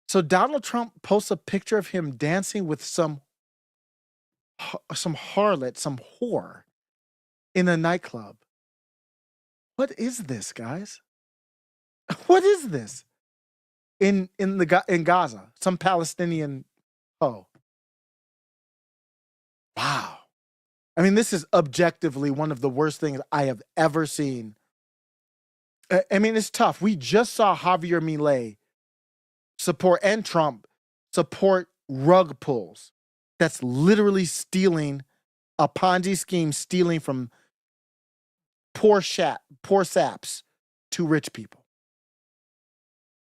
So Donald Trump posts a picture of him dancing with some harlot, some whore in a nightclub. What is this, guys? What is this? In Gaza, some Palestinian. Oh, wow! I mean, this is objectively one of the worst things I have ever seen. I mean, it's tough. We just saw Javier Milei support, and Trump support, rug pulls. That's literally stealing a Ponzi scheme, stealing from poor saps to rich people.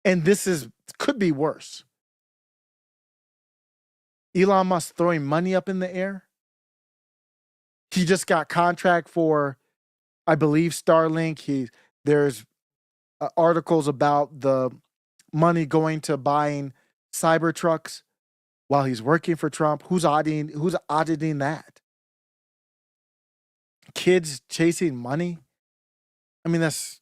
And this could be worse. Elon Musk throwing money up in the air. He just got contract for, I believe, Starlink. There's articles about the money going to buying cyber trucks while he's working for Trump. Who's auditing that? Kids chasing money. I mean, it's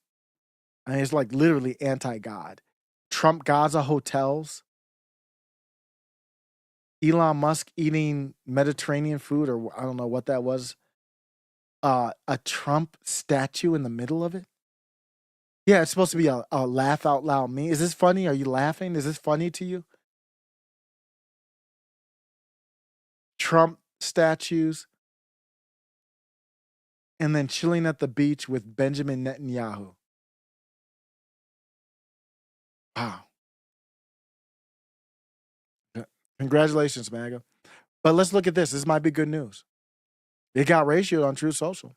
like literally anti-God. Trump Gaza hotels. Elon Musk eating Mediterranean food, or I don't know what that was. A Trump statue in the middle of it. Yeah, it's supposed to be a laugh out loud meme. Is this funny? Are you laughing? Is this funny to you? Trump statues. And then chilling at the beach with Benjamin Netanyahu. Wow. Congratulations, MAGA. But let's look at this. This might be good news. It got ratioed on Truth Social.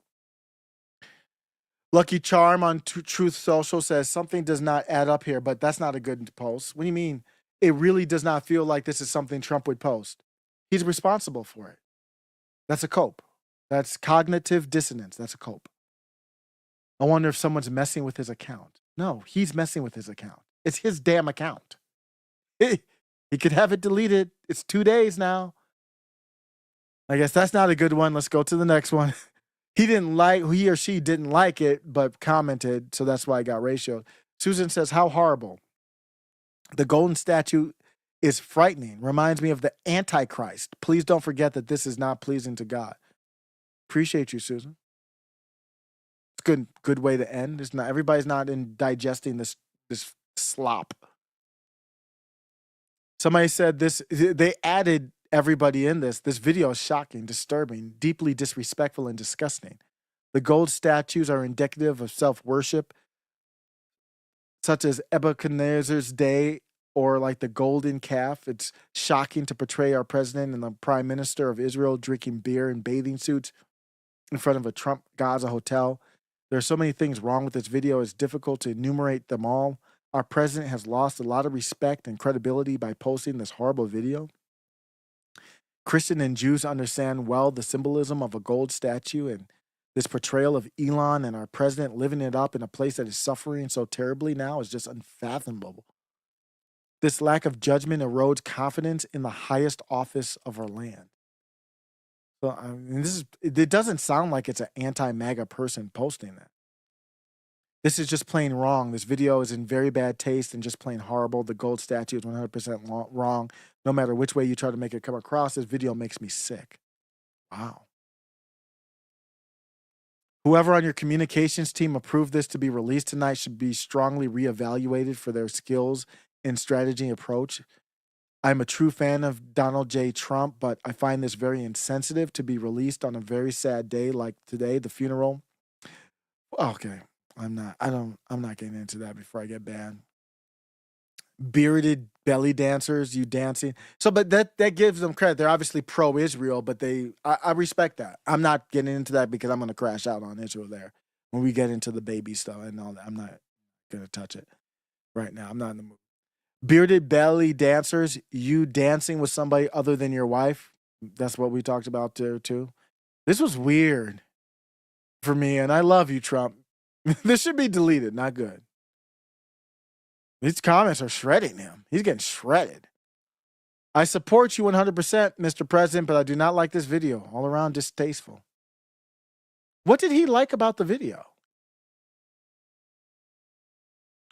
Lucky Charm on Truth Social says something does not add up here, but that's not a good post. What do you mean? It really does not feel like this is something Trump would post. He's responsible for it. That's a cope. That's cognitive dissonance. That's a cope. I wonder if someone's messing with his account. No, he's messing with his account. It's his damn account. He could have it deleted. It's 2 days now. I guess that's not a good one. Let's go to the next one. He or she didn't like it, but commented, so that's why I got ratioed. Susan says, how horrible. The golden statue is frightening. Reminds me of the Antichrist. Please don't forget that this is not pleasing to God. Appreciate you, Susan. It's good way to end. It's not everybody's not digesting this slop. Somebody said this, they added everybody in this. This video is shocking, disturbing, deeply disrespectful, and disgusting. The gold statues are indicative of self-worship, such as Nebuchadnezzar's day or like the golden calf. It's shocking to portray our president and the prime minister of Israel drinking beer in bathing suits in front of a Trump Gaza hotel. There are so many things wrong with this video. It's difficult to enumerate them all. Our president has lost a lot of respect and credibility by posting this horrible video. Christian and Jews understand well the symbolism of a gold statue, and this portrayal of Elon and our president living it up in a place that is suffering so terribly now is just unfathomable. This lack of judgment erodes confidence in the highest office of our land. So I mean, it doesn't sound like it's an anti-MAGA person posting that. This is just plain wrong. This video is in very bad taste and just plain horrible. The gold statue is 100% wrong. No matter which way you try to make it come across, this video makes me sick. Wow. Whoever on your communications team approved this to be released tonight should be strongly reevaluated for their skills and strategy approach. I'm a true fan of Donald J. Trump, but I find this very insensitive to be released on a very sad day like today, the funeral. Okay. I'm not getting into that before I get banned. Bearded belly dancers, you dancing. So, but that gives them credit. They're obviously pro-Israel, but I respect that. I'm not getting into that because I'm going to crash out on Israel there when we get into the baby stuff and all that. I'm not going to touch it right now. I'm not in the mood. Bearded belly dancers, you dancing with somebody other than your wife. That's what we talked about there too. This was weird for me, and I love you, Trump. This should be deleted. Not good. These comments are shredding him. He's getting shredded. I support you 100%, Mr. President, but I do not like this video. All around distasteful. What did he like about the video?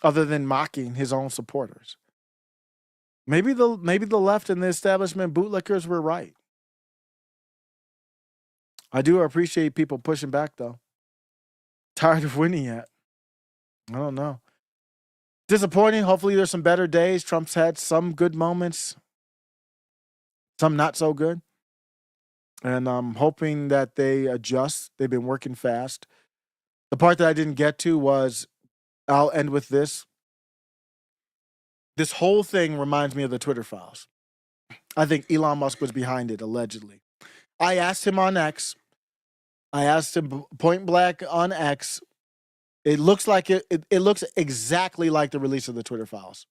Other than mocking his own supporters. Maybe the left and the establishment bootlickers were right. I do appreciate people pushing back, though. Tired of winning yet? I don't know. Disappointing. Hopefully there's some better days. Trump's had some good moments, some not so good. And I'm hoping that they adjust. They've been working fast. The part that I didn't get to was, I'll end with this. This whole thing reminds me of the Twitter files. I think Elon Musk was behind it, allegedly. I asked him on X. I asked him point blank on X. It looks like it looks exactly like the release of the Twitter files.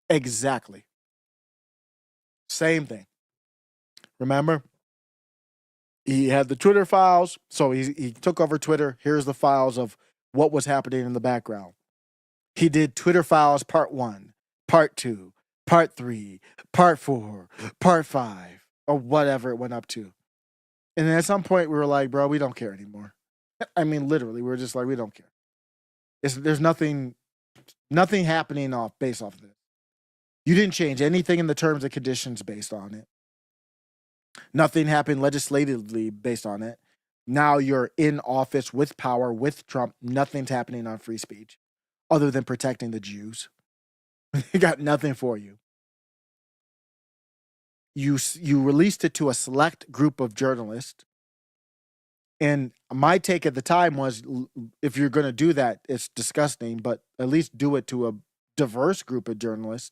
Exactly. Same thing. Remember? He had the Twitter files, so he took over Twitter. Here's the files of what was happening in the background. He did Twitter files part 1, part 2, part 3, part 4, part 5, or whatever it went up to. And then at some point we were like, bro, we don't care anymore. I mean, literally, we were just like, we don't care. There's nothing happening based off of this. You didn't change anything in the terms and conditions based on it. Nothing happened legislatively based on it. Now you're in office with power, with Trump. Nothing's happening on free speech other than protecting the Jews. He got nothing for you. You released it to a select group of journalists. And my take at the time was, if you're going to do that, it's disgusting, but at least do it to a diverse group of journalists.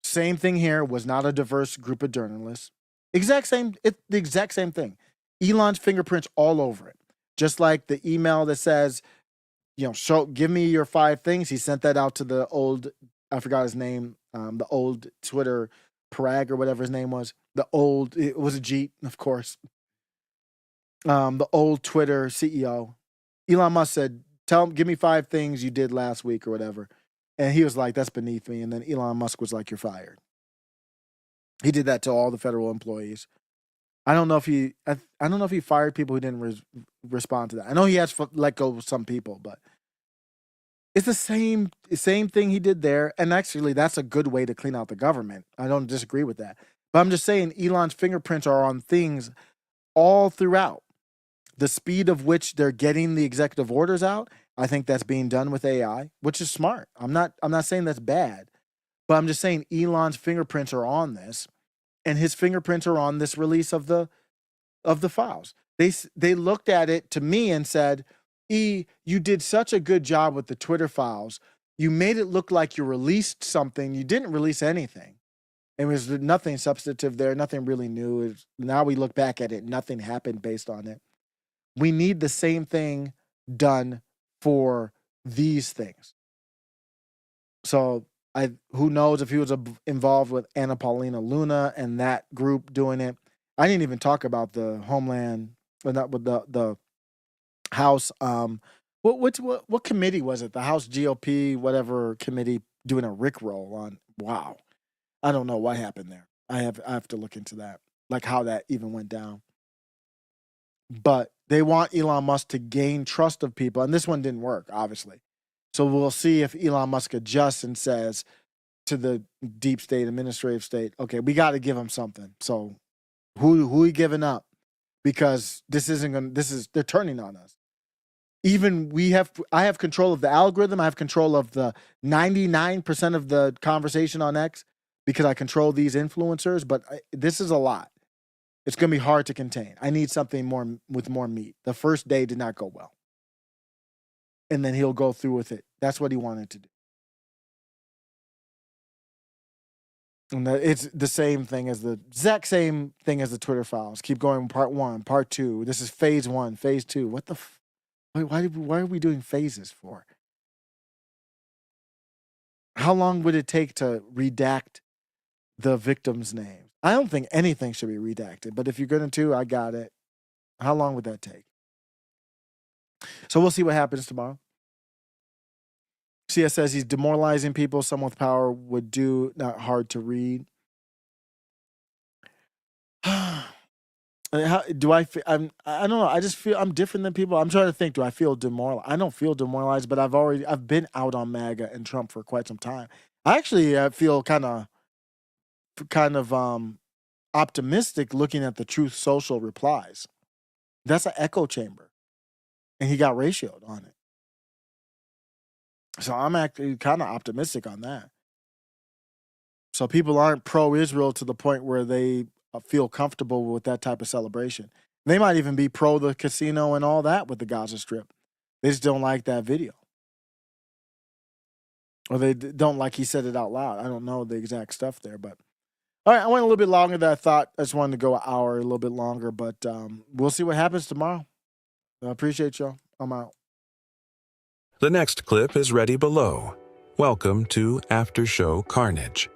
Same thing here, was not a diverse group of journalists. The exact same thing. Elon's fingerprints all over it. Just like the email that says, give me your 5 things. He sent that out to the old, I forgot his name, the old Twitter Parag or whatever his name was. It was a Jeet, of course. The old Twitter CEO. Elon Musk said, give me 5 things you did last week or whatever. And he was like, that's beneath me. And then Elon Musk was like, you're fired. He did that to all the federal employees. I don't know if he fired people who didn't respond to that. I know he has let go of some people, but it's the same thing he did there. And actually, that's a good way to clean out the government. I don't disagree with that. But I'm just saying, Elon's fingerprints are on things all throughout. The speed of which they're getting the executive orders out, I think that's being done with AI, which is smart. I'm not saying that's bad. But I'm just saying Elon's fingerprints are on this, and his fingerprints are on this release of the files. They looked at it to me and said, you did such a good job with the Twitter files. You made it look like you released something. You didn't release anything. It was nothing substantive there, nothing really new. Now we look back at it, nothing happened based on it. We need the same thing done for these things. So who knows if he was involved with Anna Paulina Luna and that group doing it. I didn't even talk about the Homeland, or not with the House. What committee was it? The House GOP, whatever committee, doing a rickroll on. Wow, I don't know what happened there. I have to look into that, like how that even went down. But they want Elon Musk to gain trust of people, and this one didn't work, obviously. So we'll see if Elon Musk adjusts and says to the deep state, administrative state, okay, we got to give him something. So who are you giving up? Because they're turning on us. Even I have control of the algorithm. I have control of the 99% of the conversation on X because I control these influencers, but this is a lot. It's going to be hard to contain. I need something with more meat. The first day did not go well. And then he'll go through with it. That's what he wanted to do. And it's the exact same thing as the Twitter files. Keep going, part 1, part 2. This is phase 1, phase 2. What the why are we doing phases for? How long would it take to redact the victim's name? I don't think anything should be redacted, but if you're going to, I got it. How long would that take? So we'll see what happens tomorrow. CS says he's demoralizing people. Someone with power would do. Not hard to read. How do I feel? I don't know. I just feel I'm different than people. I'm trying to think. Do I feel demoralized? I don't feel demoralized, but I've been out on MAGA and Trump for quite some time. I actually feel kind of optimistic looking at the Truth Social replies. That's an echo chamber, and he got ratioed on it. So I'm actually kind of optimistic on that. So people aren't pro-Israel to the point where they feel comfortable with that type of celebration. They might even be pro the casino and all that with the Gaza Strip. They just don't like that video. Or they don't like he said it out loud. I don't know the exact stuff there, but all right, I went a little bit longer than I thought. I just wanted to go an hour, a little bit longer, but we'll see what happens tomorrow. I appreciate y'all. I'm out. The next clip is ready below. Welcome to After Show Carnage.